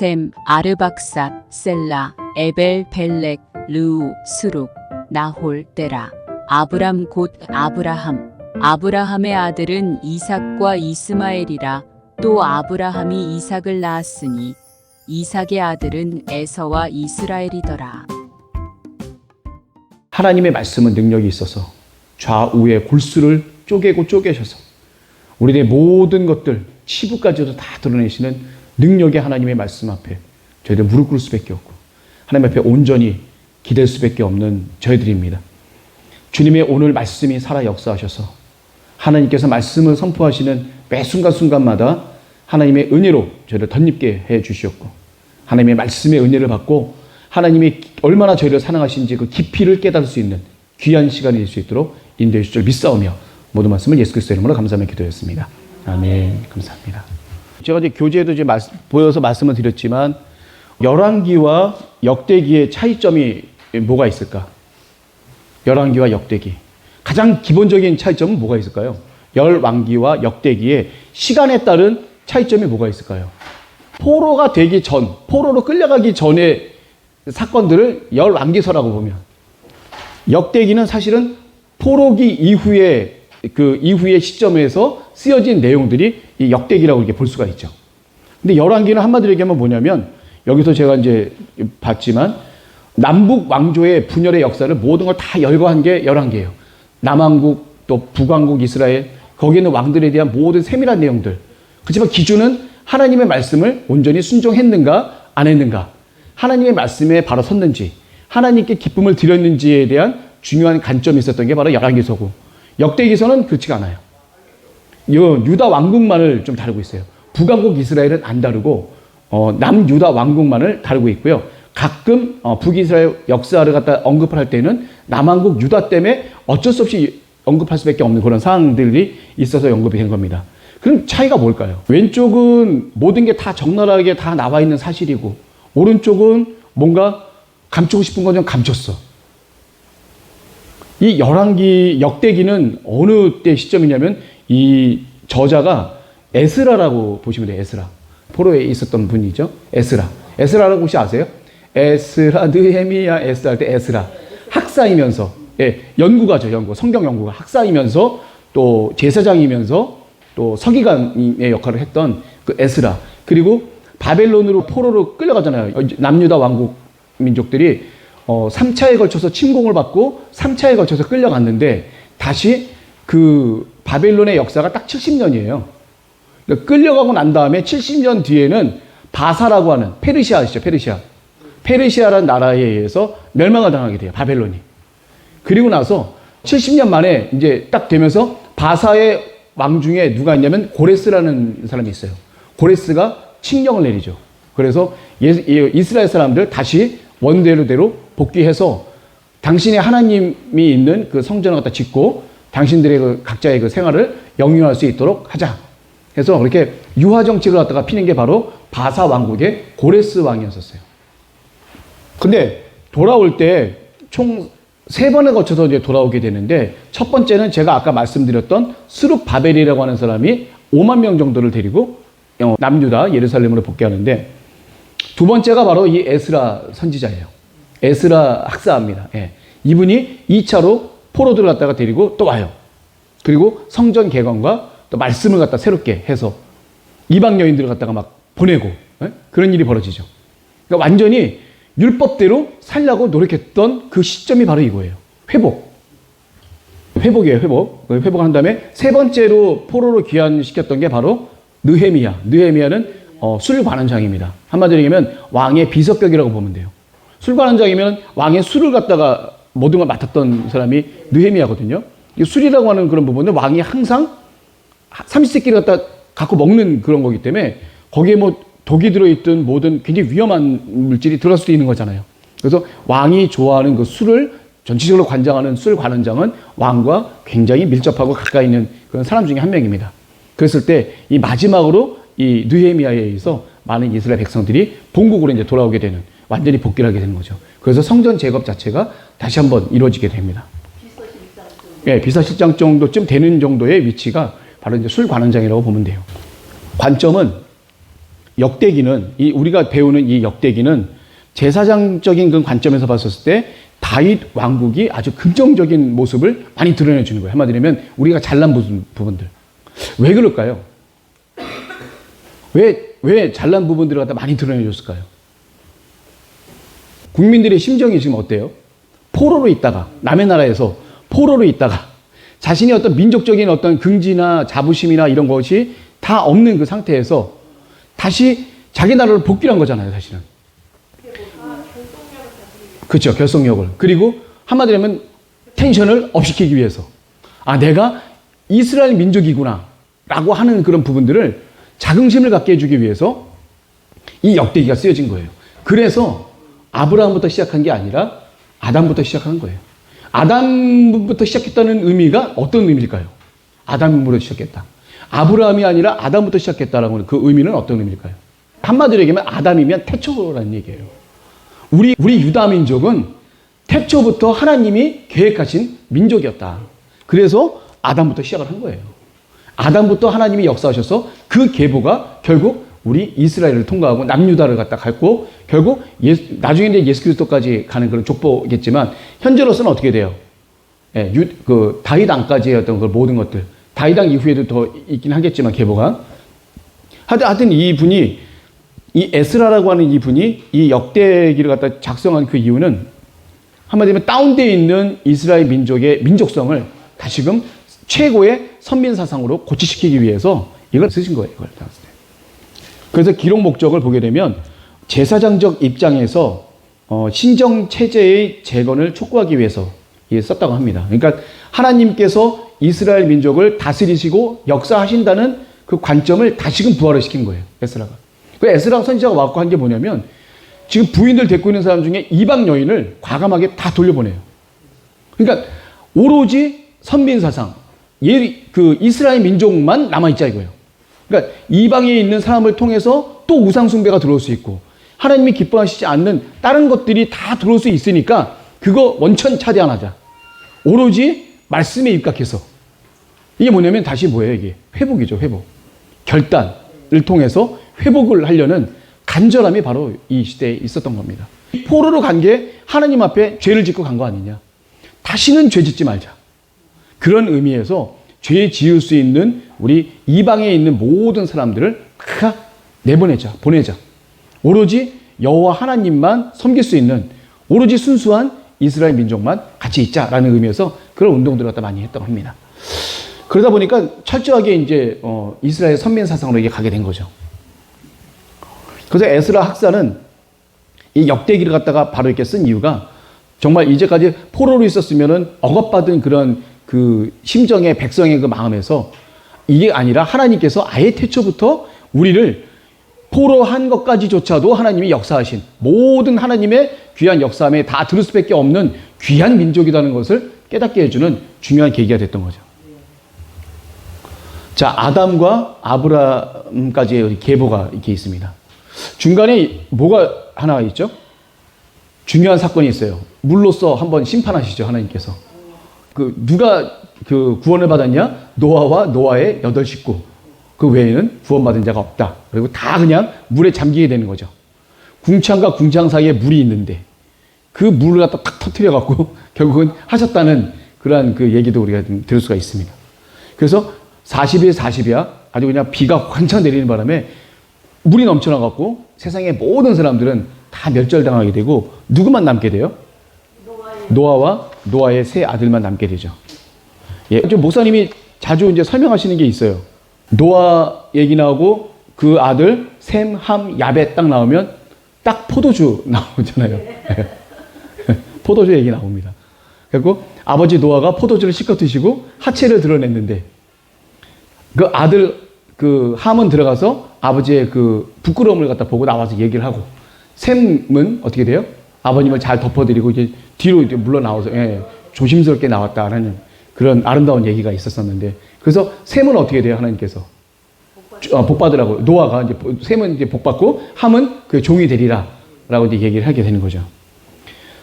셈, 아르박삿, 셀라, 에벨, 벨렉, 르우, 스룩, 나홀, 데라. 아브람 곧 아브라함. 아브라함의 아들은 이삭과 이스마엘이라. 또 아브라함이 이삭을 낳았으니 이삭의 아들은 에서와 이스라엘이더라. 하나님의 말씀은 능력이 있어서 좌우의 골수를 쪼개고 쪼개셔서 우리의 모든 것들 치부까지도 다 드러내시는 능력의 하나님의 말씀 앞에 저희들 무릎 꿇을 수밖에 없고 하나님 앞에 온전히 기댈 수밖에 없는 저희들입니다. 주님의 오늘 말씀이 살아 역사하셔서 하나님께서 말씀을 선포하시는 매 순간순간마다 하나님의 은혜로 저희를 덧입게 해 주셨고 하나님의 말씀의 은혜를 받고 하나님이 얼마나 저희를 사랑하신지 그 깊이를 깨달을 수 있는 귀한 시간이 될 수 있도록 인도해 주실 줄 믿사오며 모든 말씀을 예수 그리스도의 이름으로 감사하며 기도했습니다. 아멘. 감사합니다. 제가 이제 교재에도 이제 보여서 말씀을 드렸지만 열왕기와 역대기의 차이점이 뭐가 있을까? 열왕기와 역대기. 가장 기본적인 차이점은 뭐가 있을까요? 열왕기와 역대기의 시간에 따른 차이점이 뭐가 있을까요? 포로가 되기 전, 포로로 끌려가기 전의 사건들을 열왕기서라고 보면 역대기는 사실은 포로기 이후에 그 이후의 시점에서 쓰여진 내용들이 이 역대기라고 이렇게 볼 수가 있죠. 근데 열왕기는 한마디로 얘기하면 뭐냐면 여기서 제가 이제 봤지만 남북 왕조의 분열의 역사를 모든 걸 다 열거한 게 열왕기예요. 남왕국 또 북왕국 이스라엘 거기에 있는 왕들에 대한 모든 세밀한 내용들. 그렇지만 기준은 하나님의 말씀을 온전히 순종했는가 안 했는가, 하나님의 말씀에 바로 섰는지, 하나님께 기쁨을 드렸는지에 대한 중요한 관점이 있었던 게 바로 열왕기서고 역대기서는 그렇지가 않아요. 유다 왕국만을 좀 다루고 있어요. 북왕국 이스라엘은 안 다루고 남유다 왕국만을 다루고 있고요. 가끔 북이스라엘 역사를 갖다 언급을 할 때는 남왕국 유다 때문에 어쩔 수 없이 언급할 수밖에 없는 그런 상황들이 있어서 언급이 된 겁니다. 그럼 차이가 뭘까요? 왼쪽은 모든 게 다 적나라하게 다 나와 있는 사실이고 오른쪽은 뭔가 감추고 싶은 건 좀 감췄어. 이 열왕기 역대기는 어느 때 시점이냐면 이 저자가 에스라라고 보시면 돼요. 에스라. 포로에 있었던 분이죠. 에스라라고 혹시 아세요? 에스라, 느헤미야, 에스라 할 때 에스라. 학사이면서, 예, 연구가죠, 연구. 성경 연구가. 학사이면서 또 제사장이면서 또 서기관의 역할을 했던 그 에스라. 그리고 바벨론으로 포로로 끌려가잖아요. 남유다 왕국 민족들이 3차에 걸쳐서 침공을 받고 3차에 걸쳐서 끌려갔는데 다시 그 바벨론의 역사가 딱 70년이에요. 그러니까 끌려가고 난 다음에 70년 뒤에는 바사라고 하는 페르시아 아시죠? 페르시아라는 나라에 의해서 멸망을 당하게 돼요. 바벨론이. 그리고 나서 70년 만에 이제 딱 되면서 바사의 왕 중에 누가 있냐면 고레스라는 사람이 있어요. 고레스가 칙령을 내리죠. 그래서 이스라엘 사람들 다시 원대로대로 복귀해서 당신의 하나님이 있는 그 성전을 갖다 짓고 당신들의 그 각자의 그 생활을 영위할 수 있도록 하자. 해서 그렇게 유화 정책을 갖다가 피는 게 바로 바사 왕국의 고레스 왕이었었어요. 근데 돌아올 때 총 3번에 거쳐서 이제 돌아오게 되는데 첫 번째는 제가 아까 말씀드렸던 스룹바벨이라고 하는 사람이 5만 명 정도를 데리고 남유다 예루살렘으로 복귀하는데 두 번째가 바로 이 에스라 선지자예요. 에스라 학사입니다. 예. 이분이 2차로 포로들을 갖다가 데리고 또 와요. 그리고 성전 개관과 또 말씀을 갖다 새롭게 해서 이방 여인들을 갖다가 막 보내고, 예? 그런 일이 벌어지죠. 그러니까 완전히 율법대로 살려고 노력했던 그 시점이 바로 이거예요. 회복이에요, 회복. 회복한 다음에 세 번째로 포로로 귀환시켰던 게 바로 느헤미야는 술관원장입니다. 한마디로 얘기하면 왕의 비서격이라고 보면 돼요. 술관원장이면 왕의 술을 갖다가 모든 걸 맡았던 사람이 느헤미야거든요. 이 술이라고 하는 그런 부분은 왕이 항상 삼시세끼를 갖다 갖고 먹는 그런 거기 때문에 거기에 뭐 독이 들어있든 뭐든 굉장히 위험한 물질이 들어갈 수도 있는 거잖아요. 그래서 왕이 좋아하는 그 술을 전체적으로 관장하는 술관원장은 왕과 굉장히 밀접하고 가까이 있는 그런 사람 중에 한 명입니다. 그랬을 때 이 마지막으로 이 느헤미야에 의해서 많은 이스라엘 백성들이 본국으로 이제 돌아오게 되는 완전히 복귀를 하게 되는 거죠. 그래서 성전 재건 자체가 다시 한번 이루어지게 됩니다. 예, 비서실장 정도쯤 되는 정도의 위치가 바로 이제 술관원장이라고 보면 돼요. 관점은 역대기는 우리가 배우는 이 역대기는 제사장적인 그 관점에서 봤었을 때 다윗 왕국이 아주 긍정적인 모습을 많이 드러내 주는 거예요. 한마디로 하면 우리가 잘난 부분들. 왜 그럴까요? 왜 잘난 부분들을 갖다 많이 드러내 줬을까요? 국민들의 심정이 지금 어때요? 포로로 있다가, 남의 나라에서 포로로 있다가 자신의 어떤 민족적인 어떤 긍지나 자부심이나 이런 것이 다 없는 그 상태에서 다시 자기 나라로 복귀한 거잖아요, 사실은. 그렇죠, 결속력을. 그리고 한마디로 하면 텐션을 업시키기 위해서. 아, 내가 이스라엘 민족이구나 라고 하는 그런 부분들을 자긍심을 갖게 해주기 위해서 이 역대기가 쓰여진 거예요. 그래서 아브라함부터 시작한 게 아니라 아담부터 시작한 거예요. 아담부터 시작했다는 의미가 어떤 의미일까요? 아담으로 시작했다. 아브라함이 아니라 아담부터 시작했다라고 하는 그 의미는 어떤 의미일까요? 한마디로 얘기하면 아담이면 태초라는 얘기예요. 우리 유다 민족은 태초부터 하나님이 계획하신 민족이었다. 그래서 아담부터 시작을 한 거예요. 아담부터 하나님이 역사하셔서 그 계보가 결국 우리 이스라엘을 통과하고 남유다를 갖다 갔고 결국 나중에 이제 예수 그리스도까지 가는 그런 족보겠지만 현재로서는 어떻게 돼요? 예, 다윗 왕까지의 어떤 그 모든 것들 다윗 왕 이후에도 더 있긴 하겠지만 계보가 하여튼 이분이 이 에스라라고 하는 이분이 이 역대기를 갖다 작성한 그 이유는 한마디로 하면 다운되어 있는 이스라엘 민족의 민족성을 다시금 최고의 선민 사상으로 고치시키기 위해서 이걸 쓰신 거예요. 이걸. 그래서 기록 목적을 보게 되면 제사장적 입장에서 신정 체제의 재건을 촉구하기 위해서 썼다고 합니다. 그러니까 하나님께서 이스라엘 민족을 다스리시고 역사하신다는 그 관점을 다시금 부활을 시킨 거예요. 에스라가. 그 에스라 선지자가 와서 한 게 뭐냐면 지금 부인들 데리고 있는 사람 중에 이방 여인을 과감하게 다 돌려보내요. 그러니까 오로지 선민 사상, 그 이스라엘 민족만 남아있자 이거예요. 그러니까 이방에 있는 사람을 통해서 또 우상숭배가 들어올 수 있고 하나님이 기뻐하시지 않는 다른 것들이 다 들어올 수 있으니까 그거 원천 차단하자. 오로지 말씀에 입각해서. 이게 뭐냐면 다시 뭐예요 이게? 회복이죠, 회복. 결단을 통해서 회복을 하려는 간절함이 바로 이 시대에 있었던 겁니다. 포로로 간 게 하나님 앞에 죄를 짓고 간 거 아니냐. 다시는 죄 짓지 말자. 그런 의미에서 죄 지을 수 있는 우리 이방에 있는 모든 사람들을 다 내보내자, 보내자. 오로지 여호와 하나님만 섬길 수 있는 오로지 순수한 이스라엘 민족만 같이 있자라는 의미에서 그런 운동들을 갖다 많이 했다고 합니다. 그러다 보니까 철저하게 이제 이스라엘 선민 사상으로 이게 가게 된 거죠. 그래서 에스라 학사는 이 역대기를 갖다가 바로 이렇게 쓴 이유가 정말 이제까지 포로로 있었으면은 억압받은 그런 그 심정의 백성의 그 마음에서 이게 아니라 하나님께서 아예 태초부터 우리를 포로한 것까지조차도 하나님이 역사하신 모든 하나님의 귀한 역사함에 다 들을 수밖에 없는 귀한 민족이라는 것을 깨닫게 해주는 중요한 계기가 됐던 거죠. 자, 아담과 아브라함까지의 계보가 이렇게 있습니다. 중간에 뭐가 하나 있죠? 중요한 사건이 있어요. 물로써 한번 심판하시죠, 하나님께서. 누가 구원을 받았냐? 노아와 노아의 8식구. 그 외에는 구원받은 자가 없다. 그리고 다 그냥 물에 잠기게 되는 거죠. 궁창과 궁창 사이에 물이 있는데 그 물을 갖다 탁 터뜨려갖고 결국은 하셨다는 그러한 그 얘기도 우리가 좀 들을 수가 있습니다. 그래서 40일 40이야 아주 그냥 비가 환창 내리는 바람에 물이 넘쳐나갖고 세상의 모든 사람들은 다 멸절당하게 되고 누구만 남게 돼요? 노아와 노아의 세 아들만 남게 되죠. 예, 좀 목사님이 자주 이제 설명하시는 게 있어요. 노아 얘기 나오고 그 아들 셈, 함, 야벳 딱 나오면 딱 포도주 나오잖아요. 포도주 얘기 나옵니다. 그리고 아버지 노아가 포도주를 실컷 드시고 하체를 드러냈는데 그 아들 그 함은 들어가서 아버지의 그 부끄러움을 갖다 보고 나와서 얘기를 하고 셈은 어떻게 돼요? 아버님을 잘 덮어드리고 이제 뒤로 이제 물러나와서 조심스럽게 나왔다라는 그런 아름다운 얘기가 있었었는데 그래서 셈은 어떻게 돼요? 하나님께서 복 받으라고 노아가 이제 셈은 이제 복 받고 함은 그 종이 되리라라고 이제 얘기를 하게 되는 거죠.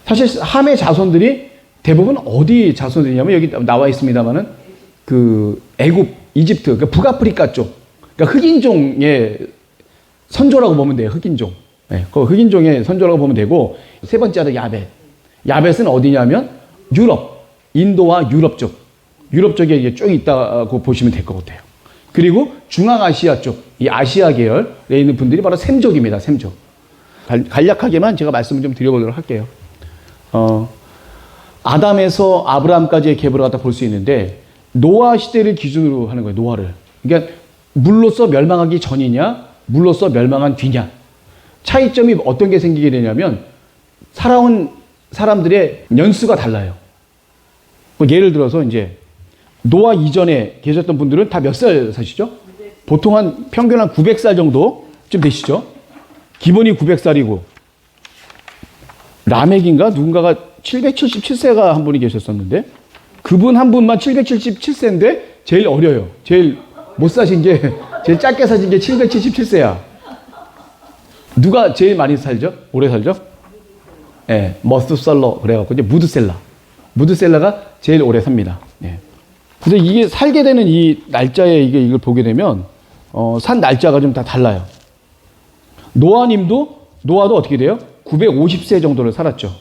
사실 함의 자손들이 대부분 어디 자손들이냐면 여기 나와 있습니다만은 그 애굽, 이집트, 그러니까 북아프리카 쪽, 그러니까 흑인종의 선조라고 보면 돼요. 흑인종. 네, 그 흑인종의 선조라고 보면 되고, 세 번째로 야벳. 야벳은 어디냐면 유럽, 인도와 유럽 쪽. 유럽 쪽에 이게 쭉 있다고 보시면 될 것 같아요. 그리고 중앙아시아 쪽, 이 아시아 계열에 있는 분들이 바로 셈족입니다. 셈족. 간략하게만 제가 말씀을 좀 드려보도록 할게요. 아담에서 아브라함까지의 갭을 갖다 볼 수 있는데, 노아 시대를 기준으로 하는 거예요. 노아를. 그러니까 물로서 멸망하기 전이냐, 물로서 멸망한 뒤냐. 차이점이 어떤 게 생기게 되냐면 살아온 사람들의 연수가 달라요. 예를 들어서 이제 노아 이전에 계셨던 분들은 다 몇 살 사시죠? 보통 한 평균 한 900살 정도쯤 되시죠? 기본이 900살이고 라멕인가 누군가가 777세가 한 분이 계셨었는데 그분 한 분만 777세인데 제일 어려요. 제일 못 사신 게 제일 짧게 사신 게 777세야. 누가 제일 많이 살죠? 오래 살죠? 예, 네, 머스살러 그래갖고 이제 무드셀라가 제일 오래 삽니다. 예. 근데 이게 살게 되는 이 날짜에 이걸 보게 되면 산 날짜가 좀 다 달라요. 노아도 어떻게 돼요? 950세 정도를 살았죠.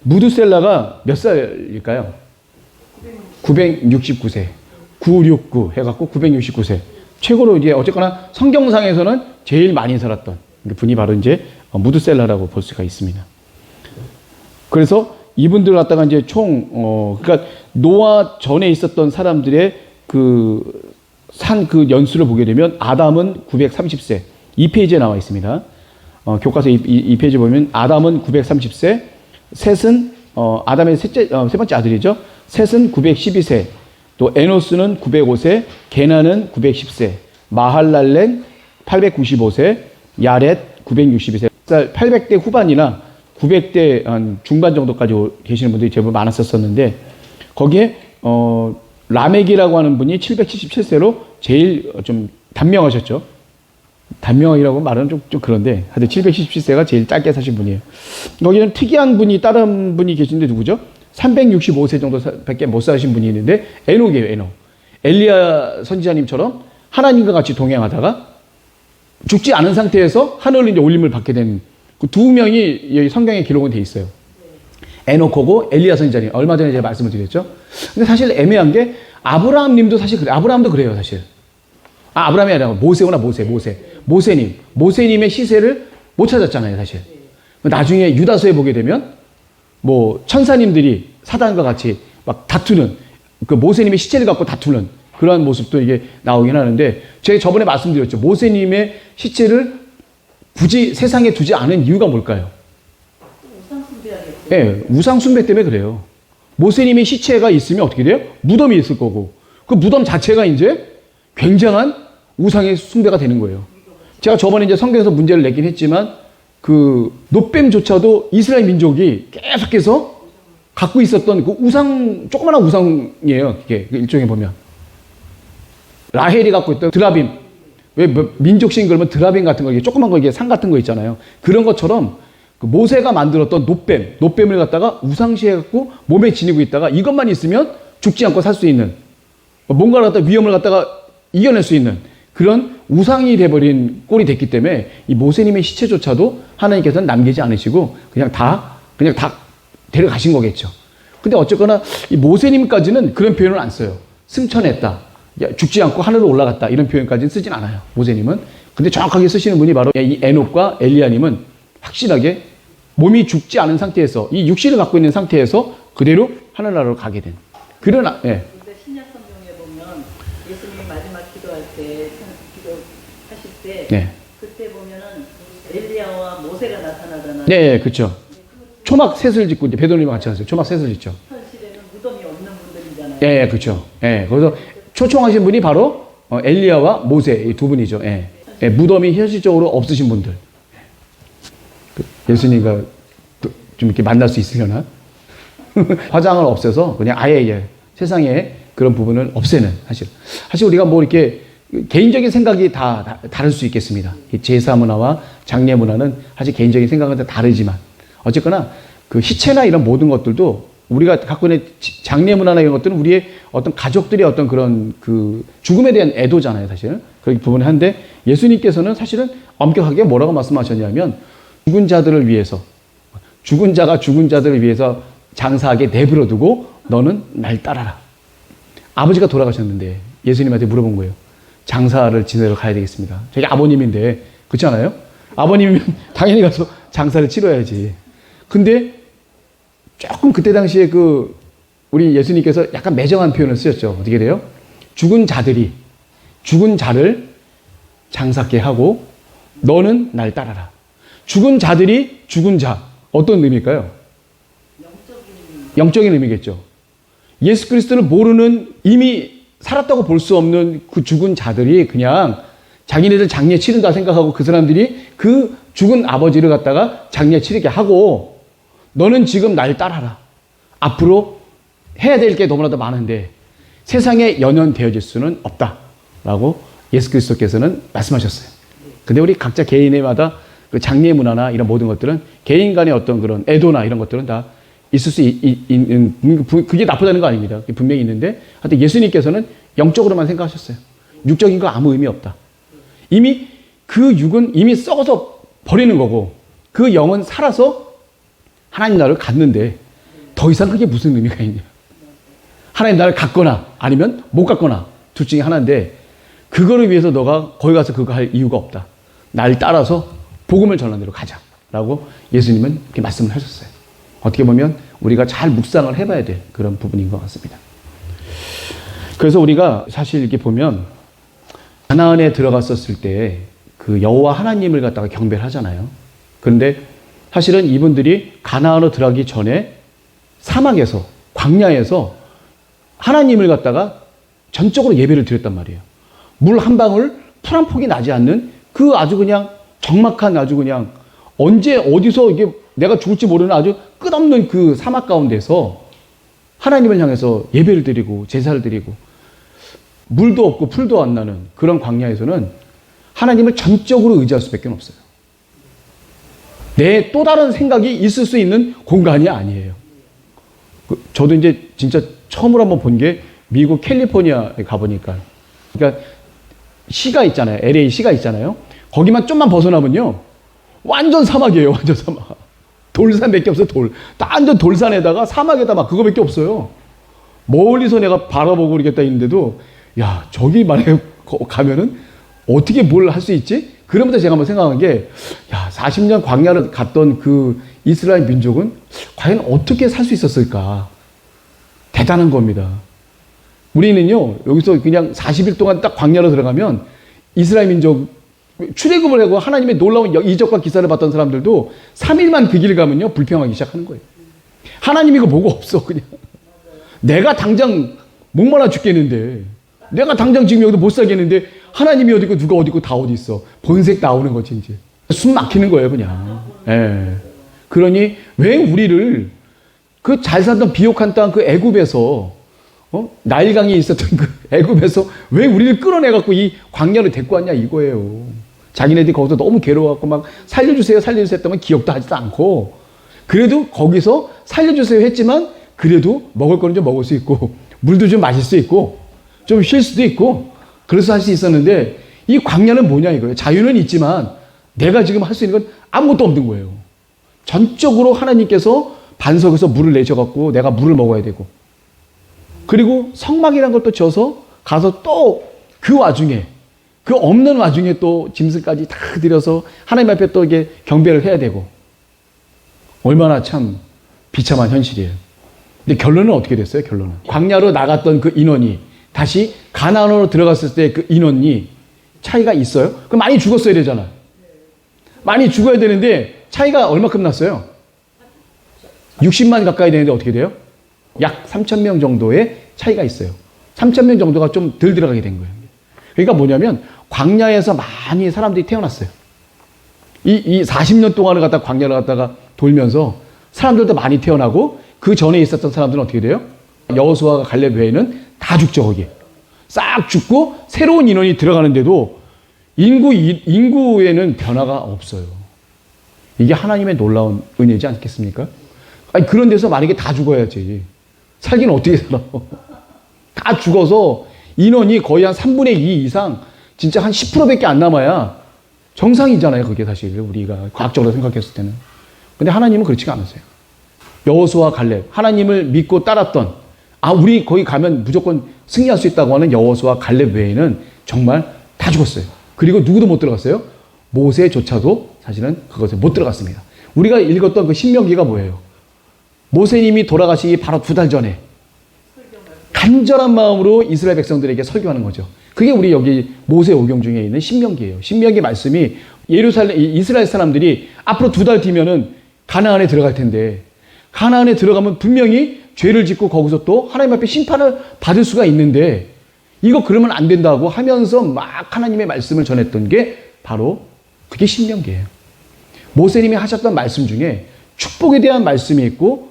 무드셀라가 몇 살일까요? 969세. 969 해갖고 969세. 최고로 이제 어쨌거나 성경상에서는 제일 많이 살았던 분이 바로 이제 무드셀라라고 볼 수가 있습니다. 그래서 이분들 갖다가 이제 그러니까 노아 전에 있었던 사람들의 그 연수를 보게 되면 아담은 930세. 2페이지에 나와 있습니다. 교과서 2페이지 보면 아담은 930세, 셋은 아담의 세 번째 아들이죠. 셋은 912세, 또 에노스는 905세, 게나는 910세, 마할랄렌 895세, 야렛 962세. 800대 후반이나 900대 한 중반 정도까지 계시는 분들이 제법 많았었는데 거기에 라멕이라고 하는 분이 777세로 제일 좀 단명하셨죠. 단명이라고 말하는 좀 그런데 하여튼 777세가 제일 짧게 사신 분이에요. 거기는 특이한 분이 다른 분이 계신데 누구죠? 365세 정도밖에 못 사신 분이 있는데 에녹이에요. 에녹. 엘리야 선지자님처럼 하나님과 같이 동행하다가 죽지 않은 상태에서 하늘로 이제 올림을 받게 된 그 두 명이 여기 성경에 기록은 돼 있어요. 에녹하고 엘리야 선지자님. 얼마 전에 제가 말씀을 드렸죠. 근데 사실 애매한 게 아브라함님도 사실 그래요. 아브라함도 그래요, 사실. 아브라함이 아니라 모세님의 시세를 못 찾았잖아요, 사실. 나중에 유다서에 보게 되면 뭐 천사님들이 사단과 같이 막 다투는 그 모세님의 시체를 갖고 다투는 그러한 모습도 이게 나오긴 하는데 제가 저번에 말씀드렸죠. 모세님의 시체를 굳이 세상에 두지 않은 이유가 뭘까요? 우상숭배하겠죠. 네, 우상숭배 때문에 그래요. 모세님의 시체가 있으면 어떻게 돼요? 무덤이 있을 거고 그 무덤 자체가 이제 굉장한 우상의 숭배가 되는 거예요. 제가 저번에 이제 성경에서 문제를 내긴 했지만 그 노뱀조차도 이스라엘 민족이 계속해서 갖고 있었던 그 조그마한 우상이에요. 이게 일종에 보면 라헬이 갖고 있던 드라빔. 왜 민족신 그러면 드라빔 같은 거, 이게 조그만 거, 이게 상 같은 거 있잖아요. 그런 것처럼 그 모세가 만들었던 노뱀을 갖다가 우상시해갖고 몸에 지니고 있다가 이것만 있으면 죽지 않고 살 수 있는 뭔가를 갖다 위험을 갖다가 이겨낼 수 있는 그런 우상이 돼버린 꼴이 됐기 때문에 이 모세님의 시체조차도 하나님께서는 남기지 않으시고 그냥 다 데려가신 거겠죠. 근데 어쨌거나 이 모세님까지는 그런 표현을 안 써요. 승천했다. 죽지 않고 하늘로 올라갔다. 이런 표현까지는 쓰진 않아요. 모세님은. 근데 정확하게 쓰시는 분이 바로 이 에녹과 엘리야님은 확실하게 몸이 죽지 않은 상태에서 이 육신을 갖고 있는 상태에서 그대로 하늘나라로 가게 된 그런 근데 신약 성경에 보면 예수님이 마지막 기도할 때 기도하실 때 네. 그때 보면은 엘리야와 모세가 나타나잖아요. 네, 그렇죠. 초막 셋을 짓고 이제 베드로님과 같이 하세요. 초막 셋을 짓죠. 현 시대는 무덤이 없는 분들이잖아요. 예, 그렇죠. 예, 그래서 초청하신 분이 바로 엘리야와 모세 이 두 분이죠. 예. 예, 무덤이 현실적으로 없으신 분들. 예수님과 좀 이렇게 만날 수 있으려나? 화장을 없애서 그냥 아예 세상에 그런 부분을 없애는 사실 우리가 뭐 이렇게 개인적인 생각이 다 다를 수 있겠습니다. 제사 문화와 장례 문화는 사실 개인적인 생각은 다 다르지만 어쨌거나 그 시체나 이런 모든 것들도 우리가 갖고 있는 장례 문화나 이런 것들은 우리의 어떤 가족들의 어떤 그런 그 죽음에 대한 애도잖아요, 사실. 그런 부분이 한데 예수님께서는 사실은 엄격하게 뭐라고 말씀하셨냐면 죽은 자들을 위해서, 죽은 자가 죽은 자들을 위해서 장사하게 내버려 두고 너는 날 따라라. 아버지가 돌아가셨는데 예수님한테 물어본 거예요. 장사를 지내러 가야 되겠습니다. 저희 아버님인데 그렇지 않아요? 아버님이면 당연히 가서 장사를 치러야지. 근데 조금 그때 당시에 우리 예수님께서 약간 매정한 표현을 쓰셨죠. 어떻게 돼요? 죽은 자들이 죽은 자를 장사케 하고 너는 날 따라라. 죽은 자들이 죽은 자. 어떤 의미일까요? 영적인 의미겠죠. 예수 그리스도를 모르는, 이미 살았다고 볼 수 없는 그 죽은 자들이 그냥 자기네들 장례 치른다 생각하고 그 사람들이 그 죽은 아버지를 갖다가 장례 치르게 하고 너는 지금 날 따라라. 앞으로 해야 될 게 너무나도 많은데 세상에 연연되어질 수는 없다. 라고 예수 그리스도께서는 말씀하셨어요. 근데 우리 각자 개인마다 그 장례 문화나 이런 모든 것들은 개인 간의 어떤 그런 애도나 이런 것들은 다 있을 수 있는, 그게 나쁘다는 거 아닙니다. 분명히 있는데 하여튼 예수님께서는 영적으로만 생각하셨어요. 육적인 거 아무 의미 없다. 이미 그 육은 이미 썩어서 버리는 거고 그 영은 살아서 하나님 나라를 갔는데 더 이상 그게 무슨 의미가 있냐. 하나님 나라를 갔거나 아니면 못 갔거나 둘 중에 하나인데 그거를 위해서 너가 거기 가서 그거 할 이유가 없다. 날 따라서 복음을 전하는 대로 가자라고 예수님은 이렇게 말씀을 하셨어요. 어떻게 보면 우리가 잘 묵상을 해봐야 될 그런 부분인 것 같습니다. 그래서 우리가 사실 이렇게 보면 가나안에 들어갔었을 때 그 여호와 하나님을 갖다가 경배를 하잖아요. 그런데 사실은 이분들이 가나안으로 들어가기 전에 사막에서, 광야에서 하나님을 갖다가 전적으로 예배를 드렸단 말이에요. 물 한 방울, 풀 한 폭이 나지 않는 그 아주 그냥 적막한, 아주 그냥 언제 어디서 이게 내가 죽을지 모르는 아주 끝없는 그 사막 가운데서 하나님을 향해서 예배를 드리고 제사를 드리고 물도 없고 풀도 안 나는 그런 광야에서는 하나님을 전적으로 의지할 수밖에 없어요. 내 또 다른 생각이 있을 수 있는 공간이 아니에요. 저도 이제 진짜 처음으로 한번 본 게 미국 캘리포니아에 가보니까, 그러니까 시가 있잖아요. LA 시가 있잖아요. 거기만 좀만 벗어나면요. 완전 사막이에요. 완전 사막. 돌산밖에 없어요. 완전 돌산에다가 사막에다 막 그거밖에 없어요. 멀리서 내가 바라보고 그러겠다 했는데도 야, 저기 만약에 가면은 어떻게 뭘 할 수 있지? 그러면서 제가 한번 생각한 게, 야, 40년 광야를 갔던 그 이스라엘 민족은 과연 어떻게 살 수 있었을까? 대단한 겁니다. 우리는요, 여기서 그냥 40일 동안 딱 광야로 들어가면 이스라엘 민족 출애굽을 하고 하나님의 놀라운 이적과 기사를 봤던 사람들도 3일만 그 길을 가면요, 불평하기 시작하는 거예요. 하나님 이거 뭐가 없어, 그냥. 내가 당장 목말라 죽겠는데, 내가 당장 지금 여기서 못 살겠는데, 하나님이 어디 있고 누가 어디 있고 다 어디 있어. 본색 나오는 거지, 이제. 숨 막히는 거예요, 그냥. 예. 그러니 왜 우리를 그 잘 살던 비옥한 땅 그 애굽에서, 나일강이 있었던 그 애굽에서 왜 우리를 끌어내갖고 이 광야를 데리고 왔냐 이거예요. 자기네들이 거기서 너무 괴로워갖고 막 살려주세요, 살려주세요 했더니 기억도 하지도 않고, 그래도 거기서 살려주세요 했지만 그래도 먹을 거는 좀 먹을 수 있고 물도 좀 마실 수 있고 좀 쉴 수도 있고 그래서 할 수 있었는데, 이 광야는 뭐냐 이거예요. 자유는 있지만 내가 지금 할 수 있는 건 아무것도 없는 거예요. 전적으로 하나님께서 반석에서 물을 내셔갖고 내가 물을 먹어야 되고, 그리고 성막이라는 걸 또 지어서 가서 또 그 와중에, 그 없는 와중에 또 짐승까지 다 들여서 하나님 앞에 또 이게 경배를 해야 되고, 얼마나 참 비참한 현실이에요. 근데 결론은 어떻게 됐어요? 결론은 광야로 나갔던 그 인원이 다시 가나안으로 들어갔을 때 그 인원이 차이가 있어요? 그럼 많이 죽었어야 되잖아요. 많이 죽어야 되는데 차이가 얼마큼 났어요? 60만 가까이 되는데 어떻게 돼요? 약 3,000명 정도의 차이가 있어요. 3,000명 정도가 좀 덜 들어가게 된 거예요. 그러니까 뭐냐면 광야에서 많이 사람들이 태어났어요. 이 40년 동안을 갖다가 광야를 갖다가 돌면서 사람들도 많이 태어나고, 그 전에 있었던 사람들은 어떻게 돼요? 여호수아가 갈렙 외에는 다 죽죠, 거기. 싹 죽고 새로운 인원이 들어가는데도 인구에는 변화가 없어요. 이게 하나님의 놀라운 은혜지 않겠습니까? 아니, 그런 데서 만약에 다 죽어야지. 살기는 어떻게 살아? 다 죽어서 인원이 거의 한 3분의 2 이상 진짜 한 10%밖에 안 남아야 정상이잖아요. 그게 사실 우리가 과학적으로 생각했을 때는. 근데 하나님은 그렇지가 않으세요. 여호수아 갈렙, 하나님을 믿고 따랐던, 우리 거기 가면 무조건 승리할 수 있다고 하는 여호수아 갈렙 외에는 정말 다 죽었어요. 그리고 누구도 못 들어갔어요? 모세조차도 사실은 그것에 못 들어갔습니다. 우리가 읽었던 그 신명기가 뭐예요? 모세님이 돌아가시기 바로 2달 전에 간절한 마음으로 이스라엘 백성들에게 설교하는 거죠. 그게 우리 여기 모세오경 중에 있는 신명기예요. 신명기 말씀이 이스라엘 사람들이 앞으로 2달 뒤면은 가나안에 들어갈 텐데, 가나안에 들어가면 분명히 죄를 짓고 거기서 또 하나님 앞에 심판을 받을 수가 있는데, 이거 그러면 안 된다고 하면서 막 하나님의 말씀을 전했던 게 바로 그게 신명기예요. 모세님이 하셨던 말씀 중에 축복에 대한 말씀이 있고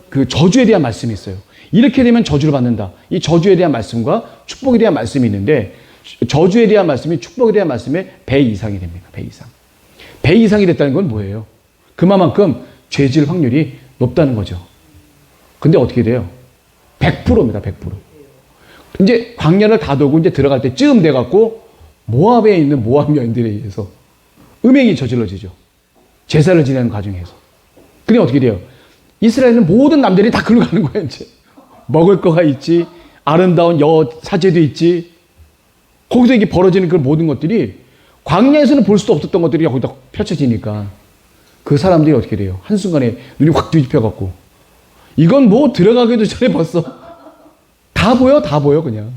그 저주에 대한 말씀이 있어요. 이렇게 되면 저주를 받는다. 이 저주에 대한 말씀과 축복에 대한 말씀이 있는데, 저주에 대한 말씀이 축복에 대한 말씀의 배 이상이 됩니다. 배 이상. 배 이상이 됐다는 건 뭐예요? 그만큼 죄질 확률이 높다는 거죠. 근데 어떻게 돼요? 100%입니다. 100%. 이제 광야를 다 돌고 이제 들어갈 때쯤 돼갖고 모압에 있는 모압 여인들에 의해서 음행이 저질러지죠. 제사를 지내는 과정에서. 그게 어떻게 돼요? 이스라엘은 모든 남자들이 다 글로 가는 거예요, 이제. 먹을 거가 있지, 아름다운 사제도 있지. 거기서 이게 벌어지는 그 모든 것들이 광야에서는 볼 수도 없었던 것들이 거기다 펼쳐지니까 그 사람들이 어떻게 돼요? 한순간에 눈이 확 뒤집혀갖고, 이건 뭐 들어가기도 전에 벌써 다 보여, 그냥.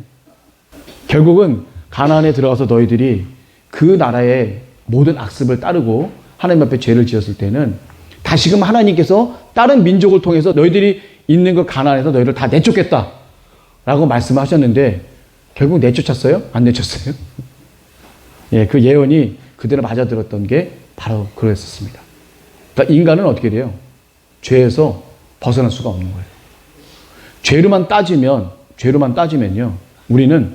결국은 가나안에 들어가서 너희들이 그 나라의 모든 악습을 따르고 하나님 앞에 죄를 지었을 때는 다시금 하나님께서 다른 민족을 통해서 너희들이 있는 그 가나안에서 너희를 다 내쫓겠다 라고 말씀하셨는데, 결국 내쫓았어요? 안 내쫓았어요? 예, 그 예언이 그대로 맞아들었던 게 바로 그랬었습니다. 그러니까 인간은 어떻게 돼요? 죄에서 벗어날 수가 없는 거예요. 죄로만 따지면요, 우리는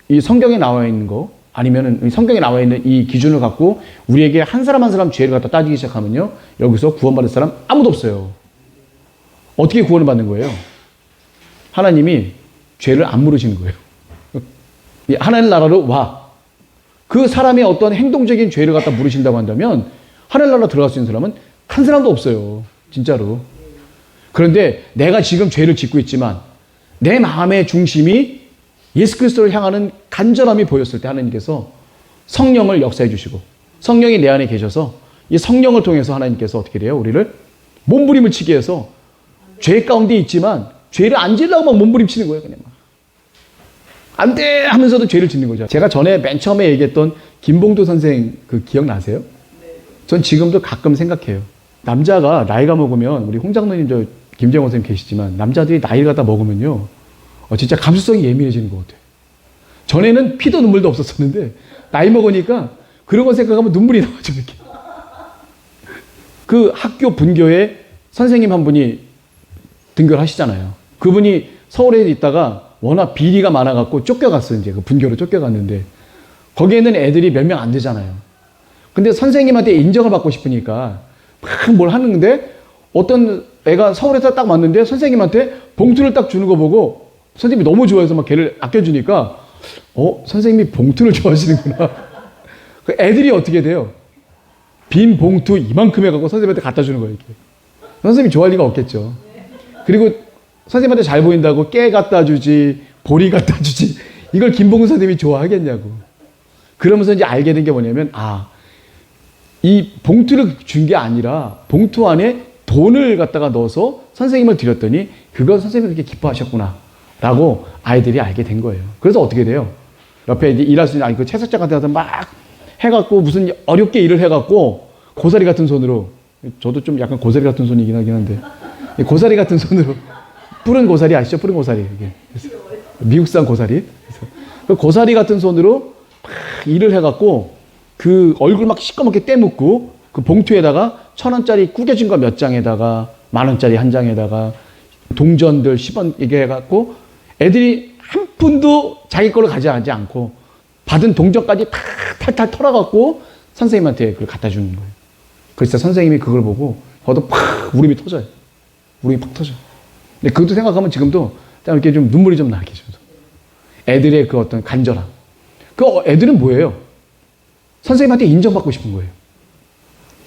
이 성경에 나와 있는 거, 아니면은 성경에 나와 있는 이 기준을 갖고 우리에게 한 사람 한 사람 죄를 갖다 따지기 시작하면요, 여기서 구원받을 사람 아무도 없어요. 어떻게 구원을 받는 거예요? 하나님이 죄를 안 물으시는 거예요. 하나님 나라로 와. 그 사람의 어떤 행동적인 죄를 갖다 물으신다고 한다면 하나님 나라 들어갈 수 있는 사람은 한 사람도 없어요. 진짜로. 그런데 내가 지금 죄를 짓고 있지만 내 마음의 중심이 예수 그리스도를 향하는 간절함이 보였을 때 하나님께서 성령을 역사해 주시고, 성령이 내 안에 계셔서 이 성령을 통해서 하나님께서 어떻게 돼요? 우리를 몸부림을 치게 해서 죄 가운데 있지만 죄를 안 지으려고 막 몸부림치는 거예요. 그냥 막. 안 돼! 하면서도 죄를 짓는 거죠. 제가 전에 맨 처음에 얘기했던 김봉도 선생 그 기억나세요? 전 지금도 가끔 생각해요. 남자가 나이가 먹으면, 우리 홍장로님 김정호 선생님 계시지만, 남자들이 나이를 갖다 먹으면요, 진짜 감수성이 예민해지는 것 같아요. 전에는 피도 눈물도 없었었는데 나이 먹으니까 그런 거 생각하면 눈물이 나와죠. 이렇게. 그 학교 분교에 선생님 한 분이 등교를 하시잖아요. 그분이 서울에 있다가 워낙 비리가 많아갖고 쫓겨갔어요. 이제 그 분교로 쫓겨갔는데, 거기에는 애들이 몇 명 안 되잖아요. 근데 선생님한테 인정을 받고 싶으니까 막 뭘 하는데, 어떤 애가 서울에서 딱 왔는데 선생님한테 봉투를 딱 주는 거 보고 선생님이 너무 좋아해서 막 걔를 아껴주니까, 선생님이 봉투를 좋아하시는구나. 그 애들이 어떻게 돼요? 빈 봉투 이만큼 해갖고 선생님한테 갖다 주는 거예요. 이렇게. 선생님이 좋아할 리가 없겠죠. 그리고 선생님한테 잘 보인다고 깨 갖다 주지, 보리 갖다 주지, 이걸 김봉수 선생님이 좋아하겠냐고. 그러면서 이제 알게 된 게 뭐냐면, 이 봉투를 준 게 아니라 봉투 안에 돈을 갖다가 넣어서 선생님을 드렸더니 그걸 선생님이 그렇게 기뻐하셨구나 라고 아이들이 알게 된 거예요. 그래서 어떻게 돼요? 옆에 이제 일할 수 있는 그 채석장 같은 데서 막 해갖고 무슨 어렵게 일을 해갖고 고사리 같은 손으로, 저도 좀 약간 고사리 같은 손이긴 하긴 한데, 고사리 같은 손으로, 푸른 고사리 아시죠? 푸른 고사리. 이게. 미국산 고사리. 그래서 그 고사리 같은 손으로 막 일을 해갖고 그 얼굴 막 시꺼멓게 떼묻고 그 봉투에다가 1,000원짜리 구겨진 거 몇 장에다가 10,000원짜리 한 장에다가 동전들 10원 이게 해갖고 애들이 한 푼도 자기 걸로 가져가지 않고 받은 동전까지 다 탈탈 털어갖고 선생님한테 그걸 갖다 주는 거예요. 그래서 선생님이 그걸 보고 저도 팍 울음이 터져요. 울음이 팍 터져. 근데 그것도 생각하면 지금도 이렇게 좀 눈물이 좀 나게 저도. 애들의 그 어떤 간절함. 그 애들은 뭐예요? 선생님한테 인정받고 싶은 거예요.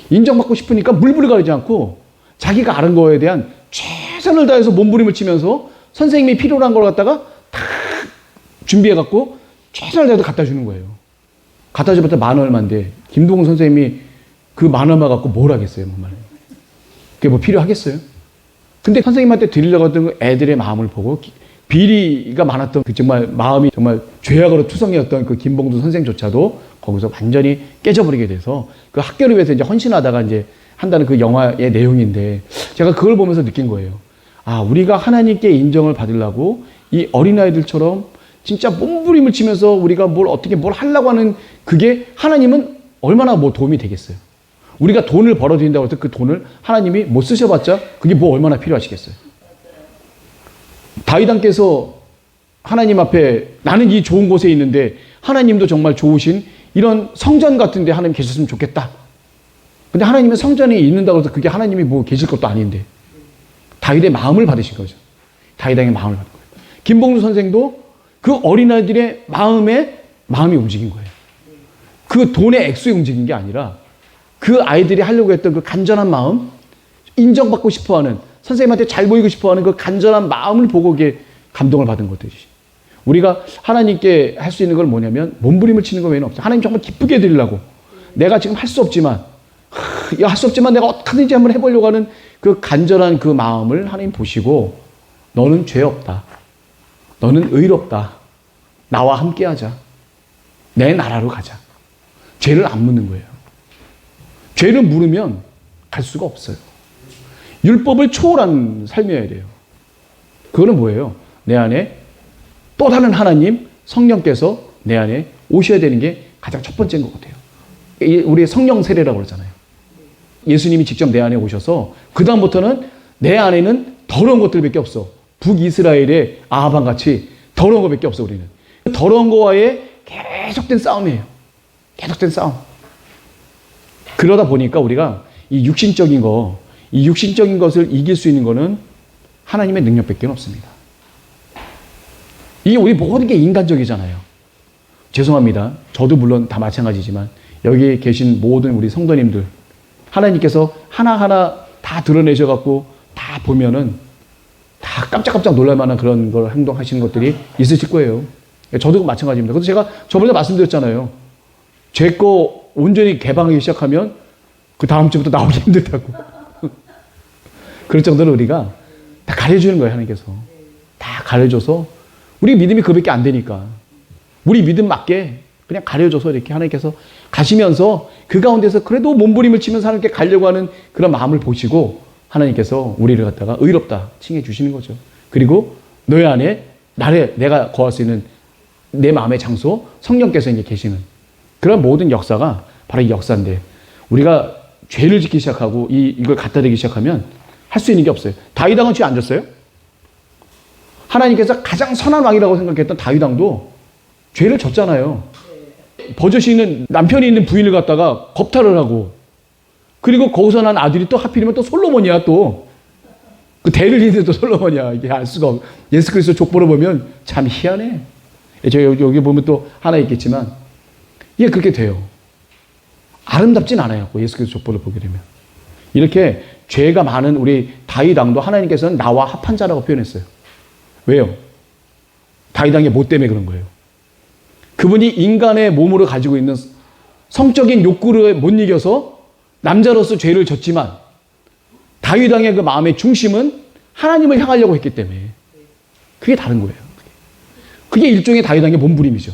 인정받고 싶으니까 물불을 가리지 않고 자기가 아는 거에 대한 최선을 다해서 몸부림을 치면서 선생님이 필요로 한 걸 갖다가 다 준비해갖고 최선을 다해서 갖다 주는 거예요. 갖다 주면 10,000얼마인데 김동훈 선생님이 그 10,000얼마 갖고 뭘 하겠어요? 그게 뭐 필요하겠어요? 근데 선생님한테 드리려고 했던 그 애들의 마음을 보고 비리가 많았던 그 정말 마음이 정말 죄악으로 투성이었던 그 김봉두 선생조차도 거기서 완전히 깨져버리게 돼서 그 학교를 위해서 이제 헌신하다가 이제 한다는 그 영화의 내용인데 제가 그걸 보면서 느낀 거예요. 아, 우리가 하나님께 인정을 받으려고 이 어린아이들처럼 진짜 몸부림을 치면서 우리가 어떻게 뭘 하려고 하는 그게 하나님은 얼마나 뭐 도움이 되겠어요. 우리가 돈을 벌어들인다고 해서 그 돈을 하나님이 못 쓰셔봤자 그게 뭐 얼마나 필요하시겠어요. 다윗왕께서 하나님 앞에 나는 이 좋은 곳에 있는데 하나님도 정말 좋으신 이런 성전 같은 데 하나님 계셨으면 좋겠다. 근데 하나님은 성전에 있는다고 해서 그게 하나님이 뭐 계실 것도 아닌데 다윗의 마음을 받으신 거죠. 다윗왕의 마음을 받은 거예요. 김봉주 선생도 그 어린아이들의 마음이 움직인 거예요. 그 돈의 액수에 움직인 게 아니라 그 아이들이 하려고 했던 그 간절한 마음, 인정받고 싶어하는, 선생님한테 잘 보이고 싶어하는 그 간절한 마음을 보고 이게 감동을 받은 것들이지. 우리가 하나님께 할 수 있는 걸 뭐냐면 몸부림을 치는 거 외에는 없어요. 하나님 정말 기쁘게 해드리려고. 내가 지금 할 수 없지만 내가 어떻게든지 한번 해보려고 하는 그 간절한 그 마음을 하나님 보시고 너는 죄 없다. 너는 의롭다. 나와 함께 하자. 내 나라로 가자. 죄를 안 묻는 거예요. 죄를 물으면 갈 수가 없어요. 율법을 초월한 삶이어야 돼요. 그거는 뭐예요? 내 안에 또 다른 하나님, 성령께서 내 안에 오셔야 되는 게 가장 첫 번째인 것 같아요. 우리 성령 세례라고 그러잖아요. 예수님이 직접 내 안에 오셔서 그 다음부터는 내 안에는 더러운 것들밖에 없어. 북이스라엘의 아하방 같이 더러운 것밖에 없어. 우리는 더러운 거와의 계속된 싸움이에요. 계속된 싸움. 그러다 보니까 우리가 이 육신적인 것을 이길 수 있는 거는 하나님의 능력밖에 없습니다. 이게 우리 모든 게 인간적이잖아요. 죄송합니다. 저도 물론 다 마찬가지지만 여기 계신 모든 우리 성도님들 하나님께서 하나하나 다 드러내셔갖고 다 보면은 다 깜짝깜짝 놀랄만한 그런 걸 행동하시는 것들이 있으실 거예요. 저도 마찬가지입니다. 그래서 제가 저번에 말씀드렸잖아요. 제 거 온전히 개방하기 시작하면 그 다음 주부터 나오기 힘들다고. 그럴 정도로 우리가 다 가려주는 거예요. 하나님께서. 다 가려줘서 우리 믿음이 그밖에 안 되니까 우리 믿음 맞게 그냥 가려줘서 이렇게 하나님께서 가시면서 그 가운데서 그래도 몸부림을 치면서 하나님께 가려고 하는 그런 마음을 보시고 하나님께서 우리를 갖다가 의롭다 칭해 주시는 거죠. 그리고 너희 안에 내가 거할 수 있는 내 마음의 장소 성령께서 이제 계시는 그런 모든 역사가 바로 이 역사인데 우리가 죄를 짓기 시작하고 이걸 갖다 대기 시작하면 할 수 있는 게 없어요. 다윗 왕은 죄 안 졌어요? 하나님께서 가장 선한 왕이라고 생각했던 다윗 왕도 죄를 졌잖아요. 버젓이 있는 남편이 있는 부인을 갖다가 겁탈을 하고 그리고 거기서 난 아들이 또 하필이면 또 솔로몬이야 또. 그 대를 잇는 또 솔로몬이야. 이게 알 수가 없어. 예수 그리스도 족보를 보면 참 희한해. 저 여기 보면 또 하나 있겠지만 이게 그렇게 돼요. 아름답진 않아요. 예수 그리스도 족보를 보게 되면. 이렇게 죄가 많은 우리 다윗 왕도 하나님께서는 나와 합한 자라고 표현했어요. 왜요? 다윗 왕의 뭐 때문에 그런 거예요? 그분이 인간의 몸으로 가지고 있는 성적인 욕구를 못 이겨서 남자로서 죄를 졌지만 다윗 왕의 그 마음의 중심은 하나님을 향하려고 했기 때문에 그게 다른 거예요. 그게 일종의 다윗 왕의 몸부림이죠.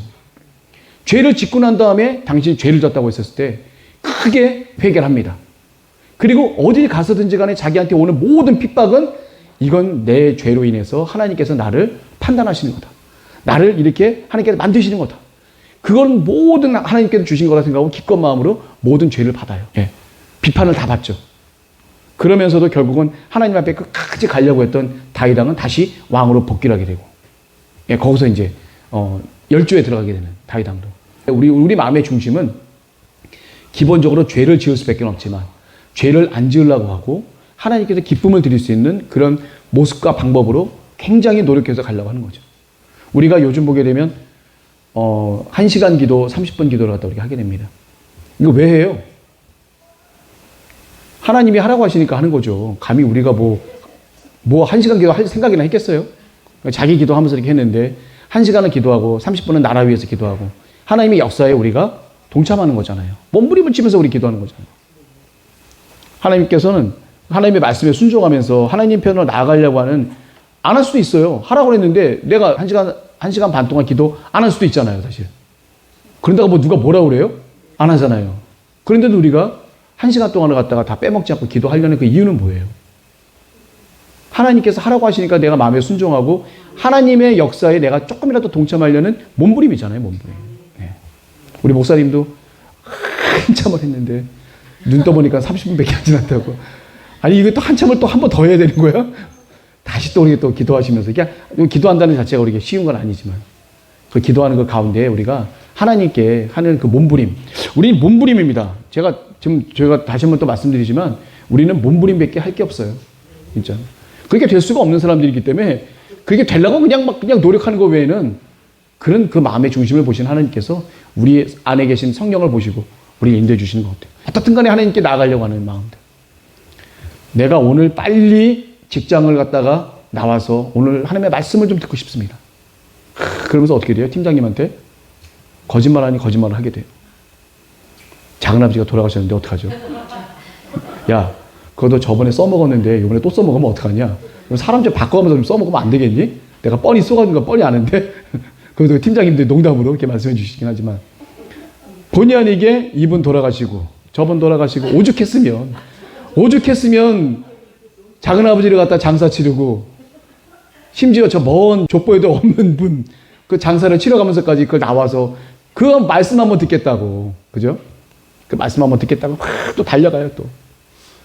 죄를 짓고 난 다음에 당신이 죄를 졌다고 했었을 때 크게 회개를 합니다. 그리고 어딜 가서든지 간에 자기한테 오는 모든 핍박은 이건 내 죄로 인해서 하나님께서 나를 판단하시는 거다. 나를 이렇게 하나님께서 만드시는 거다. 그건 모든 하나님께서 주신 거라 생각하고 기꺼운 마음으로 모든 죄를 받아요. 예. 비판을 다 받죠. 그러면서도 결국은 하나님 앞에 끝까지 가려고 했던 다윗 왕은 다시 왕으로 복귀를 하게 되고 예, 거기서 이제 열조에 들어가게 되는 다윗 왕도. 우리 마음의 중심은 기본적으로 죄를 지을 수밖에 없지만 죄를 안 지으려고 하고 하나님께서 기쁨을 드릴 수 있는 그런 모습과 방법으로 굉장히 노력해서 가려고 하는 거죠. 우리가 요즘 보게 되면 1시간 기도, 30분 기도를 갖다 우리가 하게 됩니다. 이거 왜 해요? 하나님이 하라고 하시니까 하는 거죠. 감히 우리가 뭐 1시간 기도 할 생각이나 했겠어요? 자기 기도하면서 이렇게 했는데 1시간은 기도하고 30분은 나라 위해서 기도하고 하나님의 역사에 우리가 동참하는 거잖아요. 몸부림을 치면서 우리 기도하는 거잖아요. 하나님께서는 하나님의 말씀에 순종하면서 하나님 편으로 나아가려고 하는 안 할 수도 있어요. 하라고 했는데 내가 1시간 반 동안 기도 안 할 수도 있잖아요, 사실. 그런다고 뭐 누가 뭐라고 그래요? 안 하잖아요. 그런데도 우리가 1시간 동안을 갖다가 다 빼먹지 않고 기도하려는 그 이유는 뭐예요? 하나님께서 하라고 하시니까 내가 마음에 순종하고 하나님의 역사에 내가 조금이라도 동참하려는 몸부림이잖아요, 몸부림. 네. 우리 목사님도 한참을 했는데 눈 떠보니까 30분밖에 안 지났다고. 아니 이거 또 한참을 또 한 번 더 해야 되는 거야? 다시 또 우리 또 기도하시면서 그냥 기도한다는 자체가 우리가 쉬운 건 아니지만 그 기도하는 그 가운데 우리가 하나님께 하는 그 몸부림, 우리는 몸부림입니다. 제가 다시 한번 또 말씀드리지만 우리는 몸부림밖에 할 게 없어요, 진짜. 그렇게 될 수가 없는 사람들이기 때문에 그게 되려고 그냥 노력하는 것 외에는 그런 그 마음의 중심을 보시는 하나님께서 우리 안에 계신 성령을 보시고 우리를 인도해 주시는 것 같아요. 어떻든 간에 하나님께 나아가려고 하는 마음들. 내가 오늘 빨리 직장을 갔다가 나와서 오늘 하나님의 말씀을 좀 듣고 싶습니다. 그러면서 어떻게 돼요? 팀장님한테 거짓말 아니 거짓말을 하게 돼요. 작은아버지가 돌아가셨는데 어떡하죠? 야, 그거 저번에 써먹었는데 이번에 또 써먹으면 어떡하냐? 사람 좀 바꿔가면서 좀 써먹으면 안 되겠니? 내가 뻔히 써가는 거 뻔히 아는데 그래도 팀장님들이 농담으로 이렇게 말씀해 주시긴 하지만 본의 아니게 이분 돌아가시고 저분 돌아가시고 오죽했으면 작은아버지를 갖다 장사 치르고 심지어 저 먼 족보에도 없는 분 그 장사를 치러가면서까지 그걸 나와서 그 말씀 한번 듣겠다고, 그죠? 그 말씀 한번 듣겠다고 확 또 달려가요. 또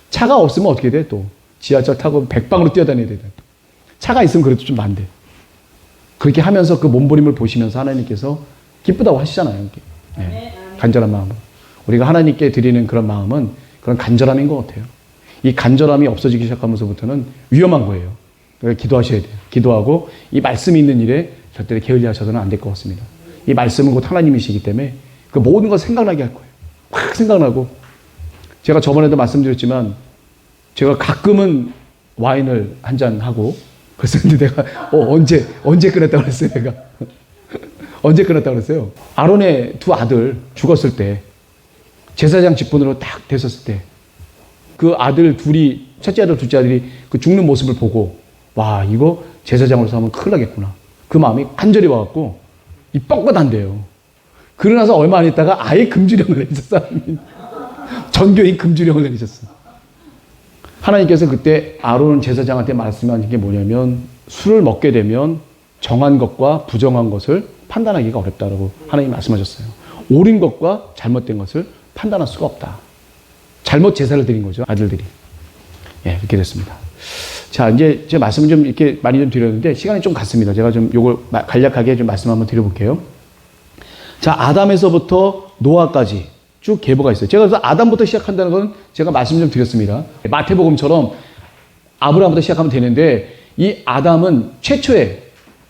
차가 없으면 어떻게 돼? 또 지하철 타고 백방으로 뛰어다녀야 돼. 차가 있으면 그래도 좀 안 돼. 그렇게 하면서 그 몸부림을 보시면서 하나님께서 기쁘다고 하시잖아요. 네. 간절한 마음으로 우리가 하나님께 드리는 그런 마음은 그런 간절함인 것 같아요. 이 간절함이 없어지기 시작하면서부터는 위험한 거예요. 그러니까 기도하셔야 돼요. 기도하고 이 말씀이 있는 일에 절대로 게을리 하셔서는 안 될 것 같습니다. 이 말씀은 곧 하나님이시기 때문에 그 모든 것 생각나게 할 거예요. 확 생각나고. 제가 저번에도 말씀드렸지만 제가 가끔은 와인을 한 잔 하고 그랬는데 내가 언제 끊었다고 그랬어요, 내가. 언제 끊었다고 그랬어요? 아론의 두 아들 죽었을 때 제사장 직분으로 딱 됐었을 때 그 아들 둘이, 첫째 아들, 둘째 아들이 그 죽는 모습을 보고, 와, 이거 제사장으로서 하면 큰일 나겠구나. 그 마음이 간절히 와갖고, 이 뻥긋한대요. 그러고 나서 얼마 안 있다가 아예 금주령을 내리셨어. 전교인 금주령을 내리셨어. 하나님께서 그때 아론 제사장한테 말씀하신 게 뭐냐면, 술을 먹게 되면 정한 것과 부정한 것을 판단하기가 어렵다라고 하나님 말씀하셨어요. 옳은 것과 잘못된 것을 판단할 수가 없다. 잘못 제사를 드린 거죠, 아들들이. 예, 그렇게 됐습니다. 자, 이제 제 말씀을 좀 이렇게 많이 좀 드렸는데, 시간이 좀 갔습니다. 제가 좀 요걸 간략하게 좀 말씀 한번 드려볼게요. 자, 아담에서부터 노아까지 쭉 계보가 있어요. 제가 그래서 아담부터 시작한다는 건 제가 말씀 좀 드렸습니다. 마태복음처럼 아브라함부터 시작하면 되는데, 이 아담은 최초의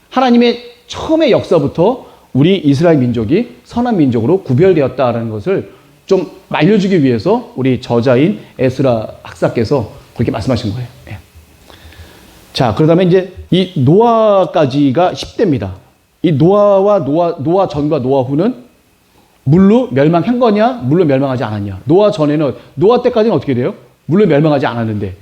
하나님의 처음의 역사부터 우리 이스라엘 민족이 선한 민족으로 구별되었다라는 것을 좀 알려주기 위해서 우리 저자인 에스라 학사께서 그렇게 말씀하신 거예요. 예. 자, 그러다음에 이제 이 노아까지가 10대입니다. 이 노아 전과 노아 후는 물로 멸망한 거냐, 물로 멸망하지 않았냐. 노아 전에는, 노아 때까지는 어떻게 돼요? 물로 멸망하지 않았는데,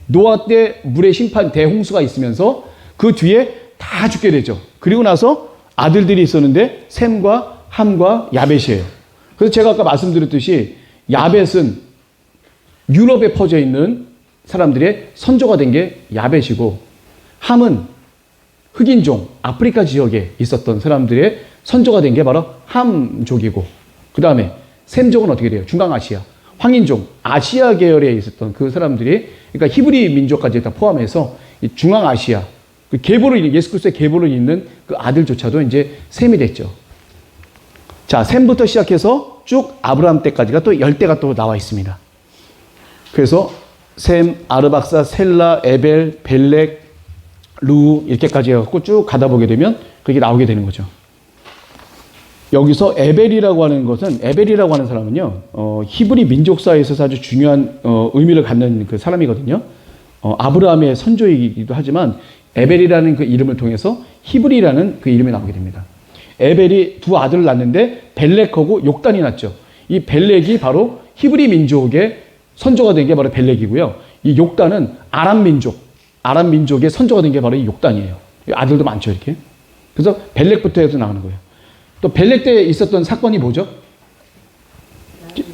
노아 때 물의 심판 대홍수가 있으면서 그 뒤에 다 죽게 되죠. 그리고 나서 아들들이 있었는데 셈과 함과 야벳이에요. 그래서 제가 아까 말씀드렸듯이 야벳은 유럽에 퍼져 있는 사람들의 선조가 된 게 야벳이고, 함은 흑인종 아프리카 지역에 있었던 사람들의 선조가 된 게 바로 함족이고, 그 다음에 셈족은 어떻게 돼요? 중앙아시아 황인종 아시아 계열에 있었던 그 사람들이, 그러니까 히브리 민족까지 다 포함해서 이 중앙아시아 그 계보를, 예수 그리스도의 계보를 잇는 그 아들조차도 이제 셈이 됐죠. 자, 셈부터 시작해서 쭉 아브라함 때까지가 또 10대가 또 나와 있습니다. 그래서 셈, 아르박사, 셀라, 에벨, 벨렉, 루 이렇게까지 해갖고 쭉 가다 보게 되면 그게 나오게 되는 거죠. 여기서 에벨이라고 하는 것은, 에벨이라고 하는 사람은요, 히브리 민족사에서 아주 중요한 의미를 갖는 그 사람이거든요. 아브라함의 선조이기도 하지만 에벨이라는 그 이름을 통해서 히브리라는 그 이름이 나오게 됩니다. 에벨이 두 아들을 낳는데 벨렉하고 욕단이 낳죠. 이 벨렉이 바로 히브리 민족의 선조가 된 게 바로 벨렉이고요. 이 욕단은 아람 민족의 선조가 된 게 바로 이 욕단이에요. 아들도 많죠, 이렇게. 그래서 벨렉부터 해서 나오는 거예요. 또 벨렉 때 있었던 사건이 뭐죠?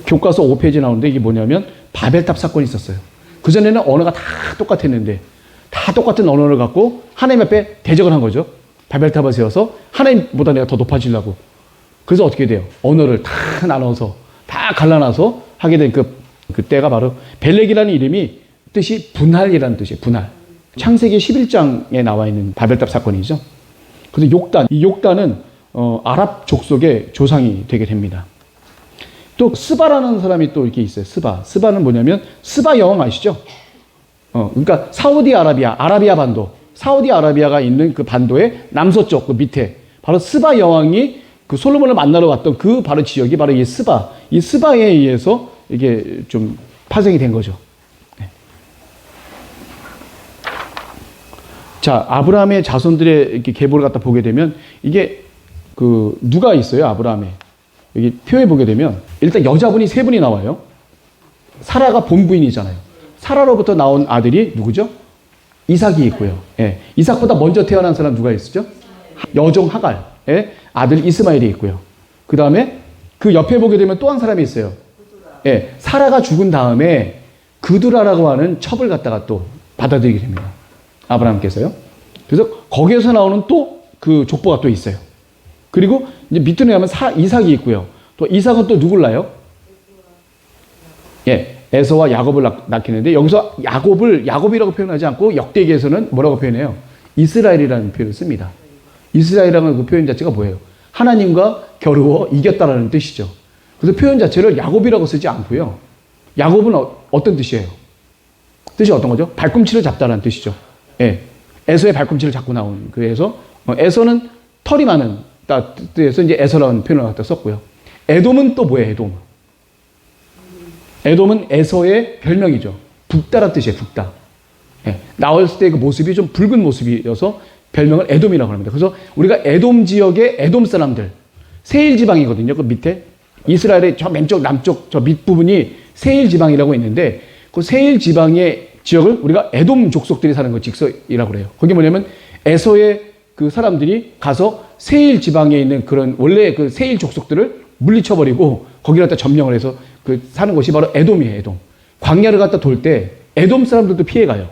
교과서 5페이지 나오는데 이게 뭐냐면 바벨탑 사건이 있었어요. 그전에는 언어가 다 똑같았는데 다 똑같은 언어를 갖고 하나님 앞에 대적을 한 거죠. 바벨탑을 세워서 하나님보다 내가 더 높아지려고. 그래서 어떻게 돼요? 언어를 다 나눠서 다 갈라놔서 하게 된 그때가 바로 벨렉이라는 이름이 뜻이 분할이라는 뜻이에요. 분할. 창세기 11장에 나와 있는 바벨탑 사건이죠. 그래서 이 욕단은 아랍 족속의 조상이 되게 됩니다. 또 스바라는 사람이 또 이렇게 있어요. 스바는 뭐냐면 스바 여왕 아시죠? 그러니까 아라비아 반도, 사우디아라비아가 있는 그 반도의 남서쪽 그 밑에 바로 스바 여왕이 그 솔로몬을 만나러 왔던 그 바로 지역이 바로 이 스바에 의해서 이게 좀 파생이 된 거죠. 네. 자, 아브라함의 자손들의 이렇게 계보를 갖다 보게 되면 이게 그 누가 있어요, 아브라함에. 여기 표에 보게 되면 일단 여자분이 세 분이 나와요. 사라가 본부인이잖아요. 사라로부터 나온 아들이 누구죠? 이삭이 있고요. 예. 이삭보다 먼저 태어난 사람 누가 있었죠? 여종 하갈의 아들 이스마엘이 있고요. 그 다음에 그 옆에 보게 되면 또 한 사람이 있어요. 예. 사라가 죽은 다음에 그두라라고 하는 첩을 갖다가 또 받아들이게 됩니다. 아브라함께서요. 그래서 거기에서 나오는 또 그 족보가 또 있어요. 그리고 이제 밑으로 가면 이삭이 있고요. 또 이삭은 또 누굴 낳아요? 예, 에서와 야곱을 낳기는데 여기서 야곱이라고 표현하지 않고 역대기에서는 뭐라고 표현해요? 이스라엘이라는 표현을 씁니다. 이스라엘이라는 그 표현 자체가 뭐예요? 하나님과 겨루어 이겼다라는 뜻이죠. 그래서 표현 자체를 야곱이라고 쓰지 않고요. 야곱은 어떤 뜻이에요? 뜻이 어떤 거죠? 발꿈치를 잡다라는 뜻이죠. 예, 에서의 발꿈치를 잡고 나온. 그래서 에서는 털이 많은 뜻에서 이제 에서라는 표현을 갖다 썼고요. 에돔은 또 뭐예요? 에돔은 에서의 별명이죠. 붓다란 뜻이에요. 붓다. 예, 나왔을 때 그 모습이 좀 붉은 모습이어서 별명을 에돔이라고 합니다. 그래서 우리가 에돔 지역의 에돔 사람들, 세일 지방이거든요. 그 밑에 이스라엘의 저 왼쪽 남쪽 저 밑부분이 세일 지방이라고 있는데 그 세일 지방의 지역을 우리가 에돔 족속들이 사는 거 직서이라고 그래요. 거기 뭐냐면 에서의 그 사람들이 가서 세일 지방에 있는 그런 원래 그 세일 족속들을 물리쳐버리고 거기를 갖다 점령을 해서 그 사는 곳이 바로 에돔이에요. 에돔. 광야를 갖다 돌 때 에돔 사람들도 피해가요.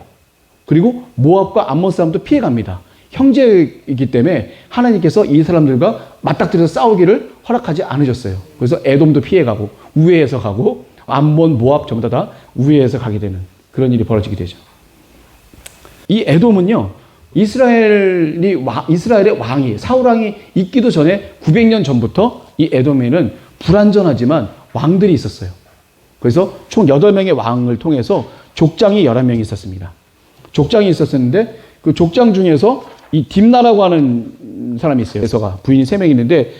그리고 모압과 암몬 사람도 피해갑니다. 형제이기 때문에 하나님께서 이 사람들과 맞닥뜨려서 싸우기를 허락하지 않으셨어요. 그래서 에돔도 피해가고 우회해서 가고 암몬, 모압 전부 다 우회해서 가게 되는 그런 일이 벌어지게 되죠. 이 에돔은요. 이스라엘의 왕이 사울 왕이 있기도 전에 900년 전부터 이 에돔에는 불완전하지만 왕들이 있었어요. 그래서 총 8명의 왕을 통해서 족장이 11명이 있었습니다. 족장이 있었는데 그 족장 중에서 이 딥나라고 하는 사람이 있어요. 에서가 부인이 3명 있는데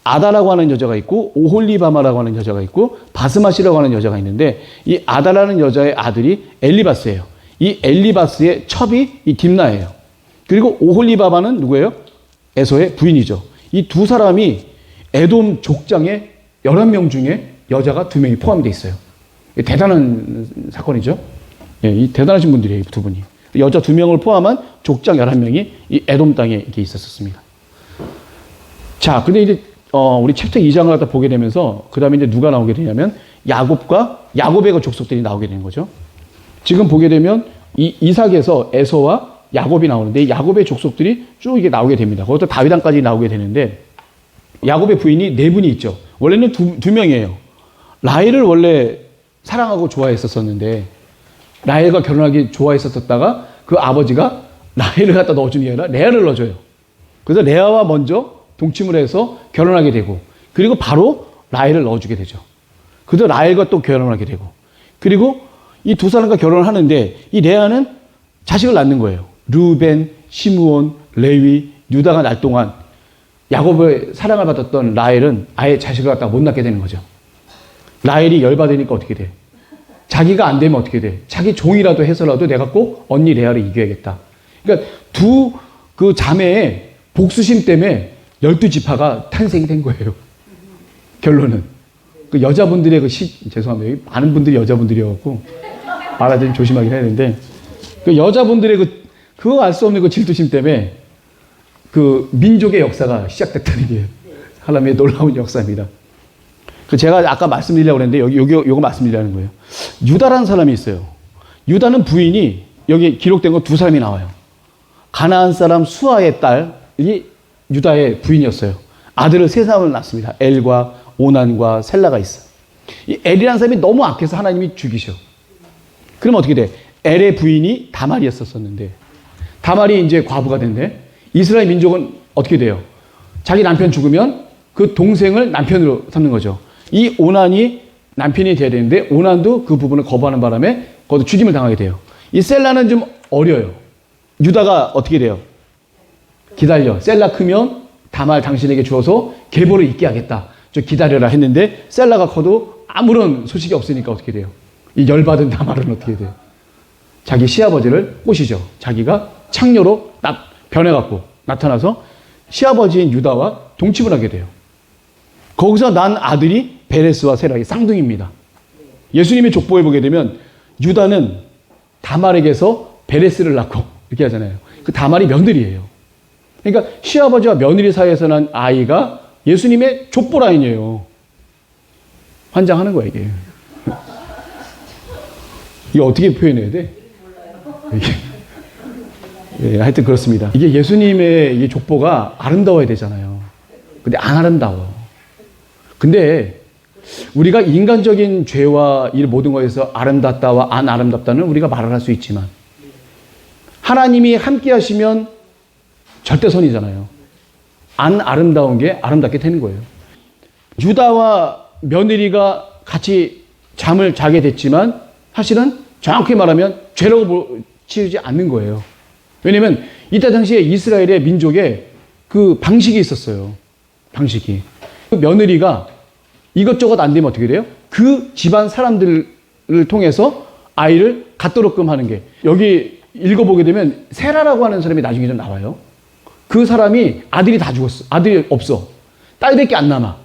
아다라고 하는 여자가 있고 오홀리바마라고 하는 여자가 있고 바스맛이라고 하는 여자가 있는데 이 아다라는 여자의 아들이 엘리바스예요. 이 엘리바스의 첩이 이 딥나예요. 그리고 오홀리바마는 누구예요? 에서의 부인이죠. 이 두 사람이 에돔 족장의 11명 중에 여자가 2명이 포함되어 있어요. 대단한 사건이죠. 예, 이 대단하신 분들이에요, 이 두 분이. 여자 2명을 포함한 족장 11명이 이 에돔 땅에 이렇게 있었습니다. 자, 근데 이제 우리 챕터 2장을 갖다 보게 되면서 그 다음에 이제 누가 나오게 되냐면 야곱의 그 족속들이 나오게 되는 거죠. 지금 보게 되면 이 이삭에서 에서와 야곱이 나오는데 야곱의 족속들이 쭉 이게 나오게 됩니다. 거기서 다윗왕까지 나오게 되는데 야곱의 부인이 4분이 있죠. 원래는 두 명이에요. 라헬을 원래 사랑하고 좋아했었는데 라헬과 결혼하기 좋아했었다가 그 아버지가 라헬을 갖다 넣어주는 게 아니라 레아를 넣어줘요. 그래서 레아와 먼저 동침을 해서 결혼하게 되고 그리고 바로 라헬을 넣어주게 되죠. 그래서 라헬과 또 결혼하게 되고 그리고 이 두 사람과 결혼을 하는데 이 레아는 자식을 낳는 거예요. 르벤, 시므온, 레위, 유다가 날 동안 야곱의 사랑을 받았던 라헬은 아예 자식을 갖다가 못 낳게 되는 거죠. 라헬이 열받으니까 어떻게 돼? 자기가 안 되면 어떻게 돼? 자기 종이라도 해서라도 내가 꼭 언니 레아를 이겨야겠다. 그러니까 두 그 자매의 복수심 때문에 12지파가 탄생이 된 거예요. 결론은. 그 여자분들의 죄송합니다. 많은 분들이 여자분들이어갖고 말하자면 좀 조심하긴 해야 되는데, 그 여자분들의 그거 알 수 없는 그 질투심 때문에 그 민족의 역사가 시작됐다는 게 하나님의 놀라운 역사입니다. 그 제가 아까 말씀드리려고 했는데 요거 말씀드리려는 거예요. 유다라는 사람이 있어요. 유다는 부인이 여기 기록된 거 두 사람이 나와요. 가나안 사람 수아의 딸이 유다의 부인이었어요. 아들을 세 사람을 낳습니다. 엘과 오난과 셀라가 있어. 이 엘이라는 사람이 너무 악해서 하나님이 죽이셔. 그럼 어떻게 돼? 엘의 부인이 다말이었었는데, 다말이 이제 과부가 된대. 이스라엘 민족은 어떻게 돼요? 자기 남편 죽으면 그 동생을 남편으로 삼는 거죠. 이 오난이 남편이 돼야 되는데 오난도 그 부분을 거부하는 바람에 거기서 죽임을 당하게 돼요. 이 셀라는 좀 어려요. 유다가 어떻게 돼요? 기다려. 셀라 크면 다말 당신에게 주어서 계보를 잇게 하겠다. 좀 기다려라 했는데 셀라가 커도 아무런 소식이 없으니까 어떻게 돼요? 이 열받은 다말은 어떻게 돼요? 자기 시아버지를 꼬시죠. 자기가 창녀로 변해갖고 나타나서 시아버지인 유다와 동침을 하게 돼요. 거기서 난 아들이 베레스와 세락이 쌍둥이입니다. 예수님의 족보에 보게 되면 유다는 다말에게서 베레스를 낳고 이렇게 하잖아요. 그 다말이 며느리예요. 그러니까 시아버지와 며느리 사이에서 난 아이가 예수님의 족보 라인이에요. 환장하는 거야 이게. 이게 어떻게 표현해야 돼? 예, 하여튼 그렇습니다. 이게 예수님의 이 족보가 아름다워야 되잖아요. 근데 안 아름다워. 근데 우리가 인간적인 죄와 이 모든 것에서 아름답다와 안 아름답다는 우리가 말을 할 수 있지만 하나님이 함께 하시면 절대선이잖아요. 안 아름다운 게 아름답게 되는 거예요. 유다와 며느리가 같이 잠을 자게 됐지만 사실은 정확히 말하면 죄라고 치우지 않는 거예요. 왜냐면 이때 당시에 이스라엘의 민족에 그 방식이 있었어요. 방식이. 그 며느리가 이것저것 안 되면 어떻게 돼요? 그 집안 사람들을 통해서 아이를 갖도록끔 하는 게, 여기 읽어보게 되면 세라라고 하는 사람이 나중에 좀 나와요. 그 사람이 아들이 다 죽었어. 아들이 없어. 딸밖에 안 남아.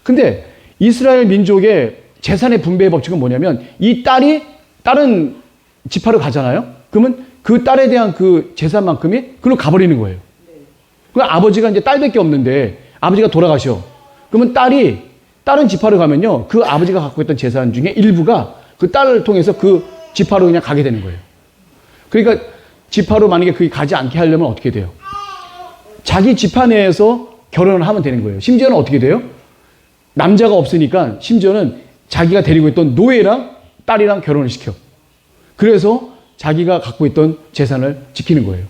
근데 이스라엘 민족의 재산의 분배의 법칙은 뭐냐면 이 딸이 다른 지파로 가잖아요. 그러면 그 딸에 대한 그 재산만큼이 그걸로 가버리는 거예요. 그 아버지가 이제 딸밖에 없는데 아버지가 돌아가셔. 그러면 딸이 다른 지파로 가면요, 그 아버지가 갖고 있던 재산 중에 일부가 그 딸을 통해서 그 지파로 그냥 가게 되는 거예요. 그러니까 지파로 만약에 그게 가지 않게 하려면 어떻게 돼요? 자기 지파 내에서 결혼을 하면 되는 거예요. 심지어는 어떻게 돼요? 남자가 없으니까 심지어는 자기가 데리고 있던 노예랑 딸이랑 결혼을 시켜. 그래서 자기가 갖고 있던 재산을 지키는 거예요.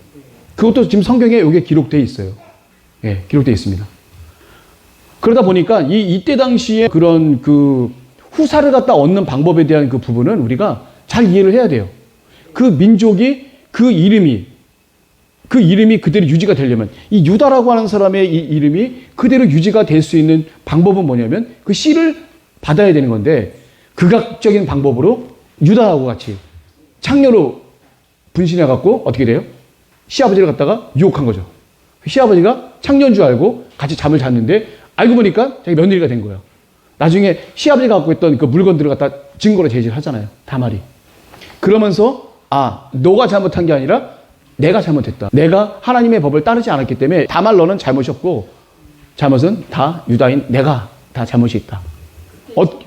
그것도 지금 성경에 이게 기록되어 있어요. 예, 기록되어 있습니다. 그러다 보니까 이때 당시에 그런 그 후사를 갖다 얻는 방법에 대한 그 부분은 우리가 잘 이해를 해야 돼요. 그 민족이 그 이름이 그대로 유지가 되려면 이 유다라고 하는 사람의 이 이름이 그대로 유지가 될 수 있는 방법은 뭐냐면 그 씨를 받아야 되는 건데, 극악적인 방법으로 유다하고 같이 창녀로 분신해 갖고 어떻게 돼요? 시아버지를 갖다가 유혹한 거죠. 시아버지가 창녀인 줄 알고 같이 잠을 잤는데 알고 보니까 자기 며느리가 된 거예요. 나중에 시아버지가 갖고 있던 그 물건들을 갖다 증거로 제시를 하잖아요. 다말이. 그러면서 너가 잘못한 게 아니라 내가 잘못했다. 내가 하나님의 법을 따르지 않았기 때문에 다말 너는 잘못이 없고 잘못은 다 유다인 내가 다 잘못이 있다. 멋있던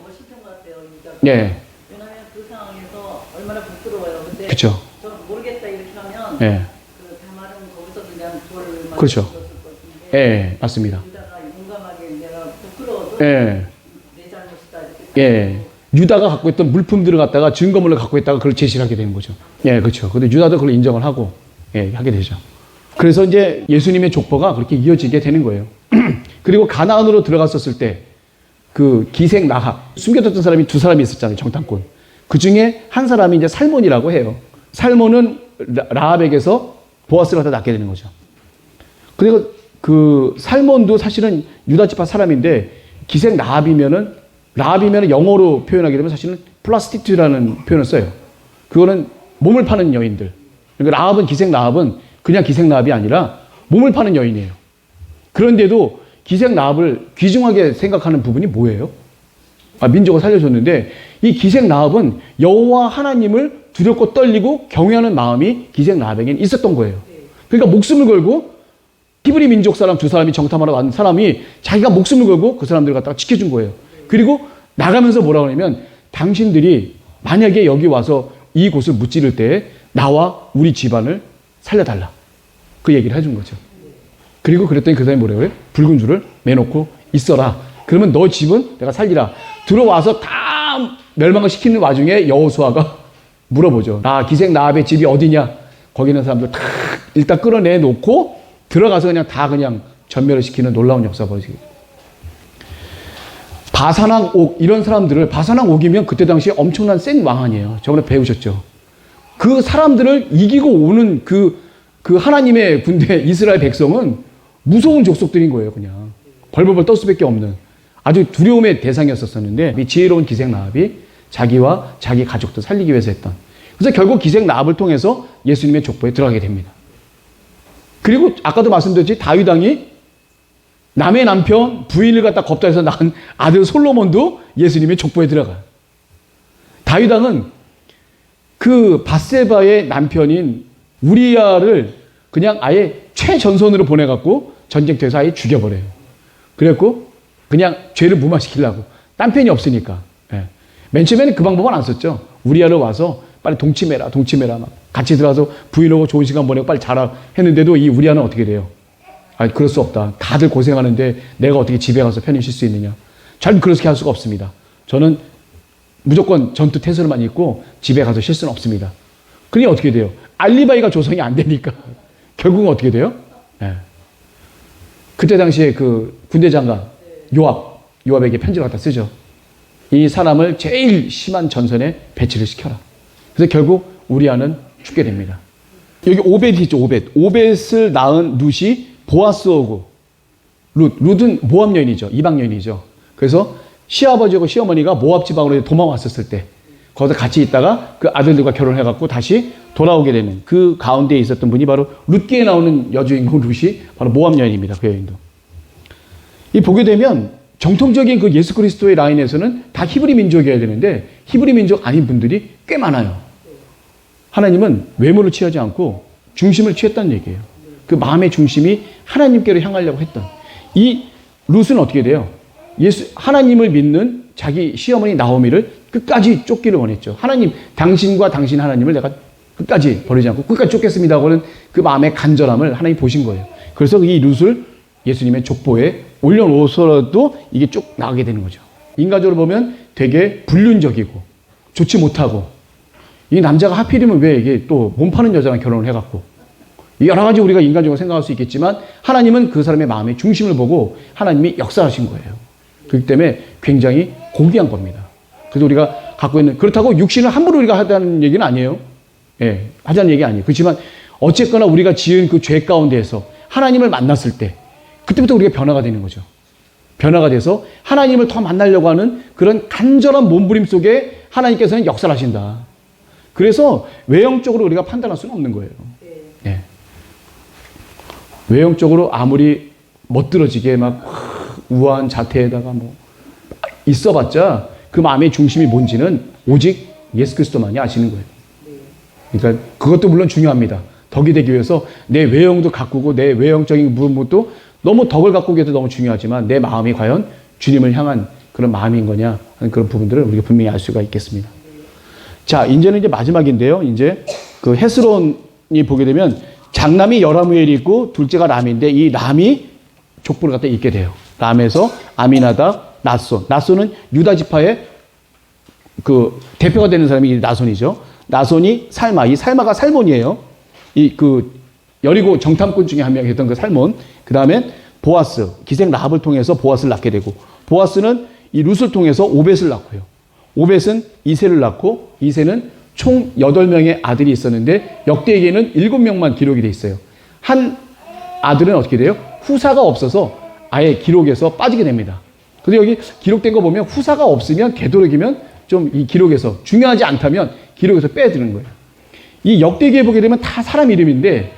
것 같아요. 유다가. 예. 왜냐하면 그 상황에서 얼마나 부끄러워요. 근데 그쵸. 저는 모르겠다 이렇게 하면 예. 그 다말은 거기서 그냥 돌을 그렇죠. 줬을 것인데, 예, 맞습니다. 유다가 용감하게 내가 부끄러워도 예. 내 잘못이다 이렇게. 예. 유다가 갖고 있던 물품들을 갖다가 증거물을 갖고 있다가 그걸 제시를 하게 되는 거죠. 예, 그렇죠. 근데 유다도 그걸 인정을 하고, 예, 하게 되죠. 그래서 이제 예수님의 족보가 그렇게 이어지게 되는 거예요. 그리고 가나안으로 들어갔었을 때 그 기생 라합, 숨겨졌던 사람이 두 사람이 있었잖아요. 정탐꾼. 그 중에 한 사람이 이제 살몬이라고 해요. 살몬은 라합에게서 보아스를 갖다 낳게 되는 거죠. 그리고 그 살몬도 사실은 유다 지파 사람인데 기생 라합이면은 영어로 표현하게 되면 사실은 플라스티튜라는 표현을 써요. 그거는 몸을 파는 여인들. 그러니까 라합은 기생 라합은 그냥 기생 라합이 아니라 몸을 파는 여인이에요. 그런데도 기생 라합을 귀중하게 생각하는 부분이 뭐예요? 민족을 살려줬는데 이 기생 라합은 여호와 하나님을 두렵고 떨리고 경외하는 마음이 기생 라합에게는 있었던 거예요. 그러니까 목숨을 걸고 히브리 민족 사람 두 사람이 정탐하러 왔는 사람이 자기가 목숨을 걸고 그 사람들을 갖다가 지켜준 거예요. 그리고 나가면서 뭐라고 하냐면 당신들이 만약에 여기 와서 이 곳을 무찌를 때 나와 우리 집안을 살려달라. 그 얘기를 해준 거죠. 그리고 그랬더니 그 사람이 뭐라고 그래? 붉은 줄을 매놓고 있어라. 그러면 너 집은 내가 살리라. 들어와서 다 멸망을 시키는 와중에 여호수아가 물어보죠. 기생 라합의 집이 어디냐? 거기 있는 사람들 다 일단 끌어내 놓고 들어가서 그냥 전멸을 시키는 놀라운 역사가 벌어지게. 바산왕 옥 이런 사람들을 바산왕 옥이면 그때 당시에 엄청난 센 왕 아니에요. 저번에 배우셨죠. 그 사람들을 이기고 오는 그 하나님의 군대 이스라엘 백성은 무서운 족속들인 거예요. 그냥 벌벌벌 떨 수밖에 없는 아주 두려움의 대상이었었는데 이 지혜로운 기생 라합이 자기와 자기 가족도 살리기 위해서 했던. 그래서 결국 기생 라합을 통해서 예수님의 족보에 들어가게 됩니다. 그리고 아까도 말씀드렸지 다윗 왕이 남의 남편 부인을 갖다 겁탈해서 낳은 아들 솔로몬도 예수님의 족보에 들어가요. 다윗 왕은 그 밧세바의 남편인 우리야를 그냥 아예 최전선으로 보내갖고 전쟁터에서 아예 죽여버려요. 그랬고 그냥 죄를 무마시키려고. 남편이 없으니까. 맨 처음에는 그 방법은 안 썼죠. 우리야를 와서 빨리 동침해라 막 같이 들어가서 부인하고 좋은 시간 보내고 빨리 자라 했는데도 이 우리야는 어떻게 돼요? 그럴 수 없다. 다들 고생하는데 내가 어떻게 집에 가서 편히 쉴 수 있느냐. 잘 그렇게 할 수가 없습니다. 저는 무조건 전투 태세로만 입고 집에 가서 쉴 수는 없습니다. 그러니 어떻게 돼요? 알리바이가 조성이 안 되니까 결국은 어떻게 돼요? 그때 당시에 그 군대 장관 요압에게 편지를 갖다 쓰죠. 이 사람을 제일 심한 전선에 배치를 시켜라. 그래서 결국 우리아는 죽게 됩니다. 여기 오벳이 있죠. 오벳을 낳은 룻이 보아스오고 룻은 모압 여인이죠. 이방 여인이죠. 그래서 시아버지하고 시어머니가 모압 지방으로 도망왔었을 때 거기서 같이 있다가 그 아들들과 결혼해갖고 다시 돌아오게 되는 그 가운데 있었던 분이 바로 룻기에 나오는 여주인공 룻이 바로 모압 여인입니다. 그 여인도. 이 보게 되면 정통적인 그 예수 그리스도의 라인에서는 다 히브리 민족이어야 되는데 히브리 민족 아닌 분들이 꽤 많아요. 하나님은 외모를 취하지 않고 중심을 취했다는 얘기예요. 그 마음의 중심이 하나님께로 향하려고 했던. 이 룻은 어떻게 돼요? 하나님을 믿는 자기 시어머니 나오미를 끝까지 쫓기를 원했죠. 하나님, 당신과 당신 하나님을 내가 끝까지 버리지 않고 끝까지 쫓겠습니다 하고는 그 마음의 간절함을 하나님이 보신 거예요. 그래서 이 룻을 예수님의 족보에 올려놓아서라도 이게 쭉 나가게 되는 거죠. 인간적으로 보면 되게 불륜적이고 좋지 못하고 이 남자가 하필이면 왜 이게 또 몸 파는 여자랑 결혼을 해갖고 여러 가지 우리가 인간적으로 생각할 수 있겠지만 하나님은 그 사람의 마음의 중심을 보고 하나님이 역사하신 거예요. 그렇기 때문에 굉장히 고귀한 겁니다. 그래서 우리가 갖고 있는 그렇다고 육신을 함부로 우리가 하자는 얘기는 아니에요. 하자는 얘기 아니에요. 그렇지만 어쨌거나 우리가 지은 그 죄 가운데에서 하나님을 만났을 때 그때부터 우리가 변화가 되는 거죠. 변화가 돼서 하나님을 더 만나려고 하는 그런 간절한 몸부림 속에 하나님께서는 역사를 하신다. 그래서 외형적으로 우리가 판단할 수는 없는 거예요. 외형적으로 아무리 멋들어지게 막 우아한 자태에다가 뭐 있어봤자 그 마음의 중심이 뭔지는 오직 예수 그리스도만이 아시는 거예요. 그러니까 그것도 물론 중요합니다. 덕이 되기 위해서 내 외형도 가꾸고 내 외형적인 부분도 너무 덕을 가꾸기 위해서 너무 중요하지만 내 마음이 과연 주님을 향한 그런 마음인 거냐 하는 그런 부분들을 우리가 분명히 알 수가 있겠습니다. 자, 이제는 이제 마지막인데요. 이제 그 헤스론이 보게 되면 장남이 여라무엘이 있고 둘째가 람인데 이 람이 족보를 갖다 읽게 돼요. 람에서 아미나답, 나손. 나손은 유다 지파의 그 대표가 되는 사람이 나손이죠. 나손이 살마. 이 살마가 살몬이에요. 이 그 여리고 정탐꾼 중에 한 명이었던 그 살몬. 그 다음에 보아스. 기생 라합을 통해서 보아스를 낳게 되고 보아스는 이 룻을 통해서 오벳을 낳고요. 오벳은 이세를 낳고 이세는 총 8명의 아들이 있었는데 역대기에는 7명만 기록이 돼 있어요. 한 아들은 어떻게 돼요? 후사가 없어서 아예 기록에서 빠지게 됩니다. 근데 여기 기록된 거 보면 후사가 없으면 되도록이면 좀 이 기록에서 중요하지 않다면 기록에서 빼드는 거예요. 이 역대기에 보게 되면 다 사람 이름인데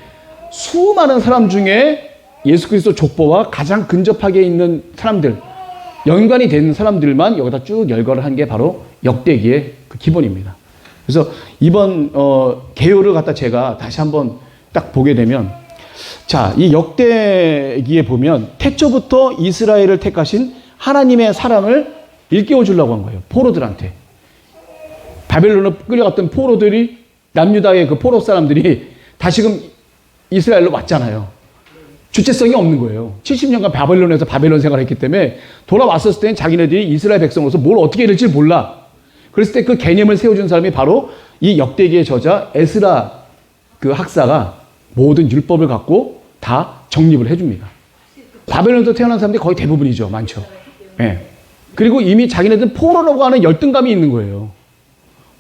수많은 사람 중에 예수 그리스도 족보와 가장 근접하게 있는 사람들, 연관이 되는 사람들만 여기다 쭉 열거를 한 게 바로 역대기의 그 기본입니다. 그래서 이번 개요를 갖다 제가 다시 한번 딱 보게 되면, 자, 이 역대기에 보면 태초부터 이스라엘을 택하신 하나님의 사랑을 일깨워 주려고 한 거예요. 포로들한테. 바벨론으로 끌려갔던 포로들이, 남유다의 그 포로 사람들이 다시금 이스라엘로 왔잖아요. 주체성이 없는 거예요. 70년간 바벨론에서 바벨론 생활을 했기 때문에 돌아왔었을 때는 자기네들이 이스라엘 백성으로서 뭘 어떻게 해야 될지 몰라. 그랬을 때 그 개념을 세워준 사람이 바로 이 역대기의 저자 에스라 그 학사가 모든 율법을 갖고 다 정립을 해줍니다. 바벨론에서 태어난 사람들이 거의 대부분이죠. 많죠. 예. 그리고 이미 자기네들은 포로라고 하는 열등감이 있는 거예요.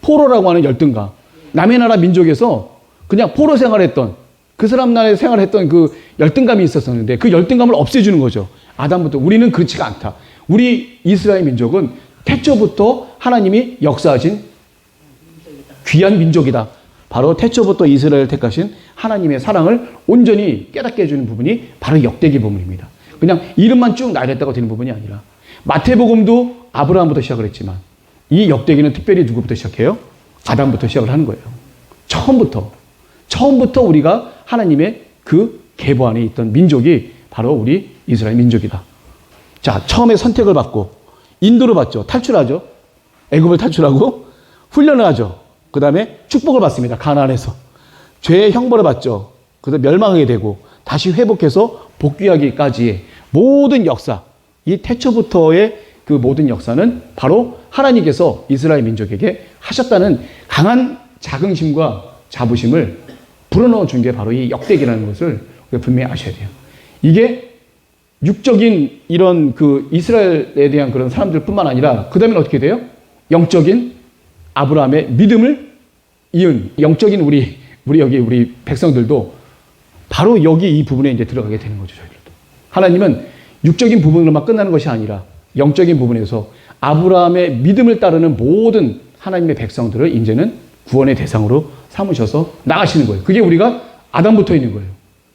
포로라고 하는 열등감. 남의 나라 민족에서 그냥 포로 생활했던 그 사람 나라에 생활했던 그 열등감이 있었었는데 그 열등감을 없애주는 거죠. 아담부터. 우리는 그렇지가 않다. 우리 이스라엘 민족은 태초부터 하나님이 역사하신 귀한 민족이다. 바로 태초부터 이스라엘을 택하신 하나님의 사랑을 온전히 깨닫게 해주는 부분이 바로 역대기 부분입니다. 그냥 이름만 쭉 나열했다고 되는 부분이 아니라 마태복음도 아브라함부터 시작을 했지만 이 역대기는 특별히 누구부터 시작해요? 아담부터 시작을 하는 거예요. 처음부터 우리가 하나님의 그 계보 안에 있던 민족이 바로 우리 이스라엘 민족이다. 자, 처음에 선택을 받고 인도를 받죠. 탈출하죠. 애굽을 탈출하고 훈련을 하죠. 그 다음에 축복을 받습니다. 가나안에서. 죄의 형벌을 받죠. 그래서 멸망하게 되고 다시 회복해서 복귀하기까지의 모든 역사, 이 태초부터의 그 모든 역사는 바로 하나님께서 이스라엘 민족에게 하셨다는 강한 자긍심과 자부심을 불어넣어 준 게 바로 이 역대기라는 것을 우리가 분명히 아셔야 돼요. 이게 육적인 이런 그 이스라엘에 대한 그런 사람들 뿐만 아니라 그 다음에 어떻게 돼요? 영적인 아브라함의 믿음을 이은 영적인 우리 백성들도 바로 여기 이 부분에 이제 들어가게 되는 거죠. 저희들도. 하나님은 육적인 부분으로만 끝나는 것이 아니라 영적인 부분에서 아브라함의 믿음을 따르는 모든 하나님의 백성들을 이제는 구원의 대상으로 삼으셔서 나가시는 거예요. 그게 우리가 아담부터 있는 거예요.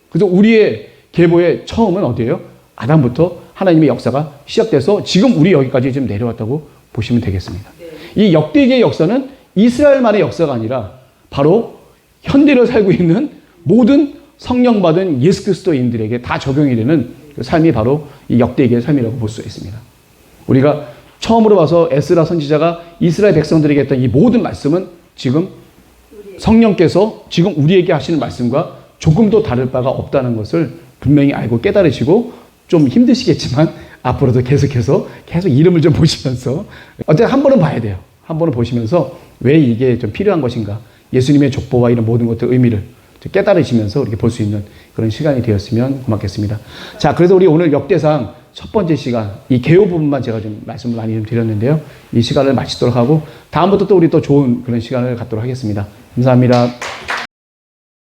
그래서 우리의 계보의 처음은 어디예요? 아담부터 하나님의 역사가 시작돼서 지금 우리 여기까지 좀 내려왔다고 보시면 되겠습니다. 이 역대기의 역사는 이스라엘만의 역사가 아니라 바로 현대를 살고 있는 모든 성령 받은 예수 그리스도인들에게 다 적용이 되는 그 삶이 바로 이 역대기의 삶이라고 볼 수 있습니다. 우리가 처음으로 봐서 에스라 선지자가 이스라엘 백성들에게 했던 이 모든 말씀은 지금 성령께서 지금 우리에게 하시는 말씀과 조금도 다를 바가 없다는 것을 분명히 알고 깨달으시고 좀 힘드시겠지만 앞으로도 계속해서 계속 이름을 좀 보시면서 어쨌든 한 번은 봐야 돼요. 한 번은 보시면서 왜 이게 좀 필요한 것인가. 예수님의 족보와 이런 모든 것들 의미를 깨달으시면서 이렇게 볼 수 있는 그런 시간이 되었으면 고맙겠습니다. 자, 그래서 우리 오늘 역대상 첫 번째 시간, 이 개요 부분만 제가 좀 말씀을 많이 좀 드렸는데요. 이 시간을 마치도록 하고 다음부터 또 우리 또 좋은 그런 시간을 갖도록 하겠습니다. 감사합니다.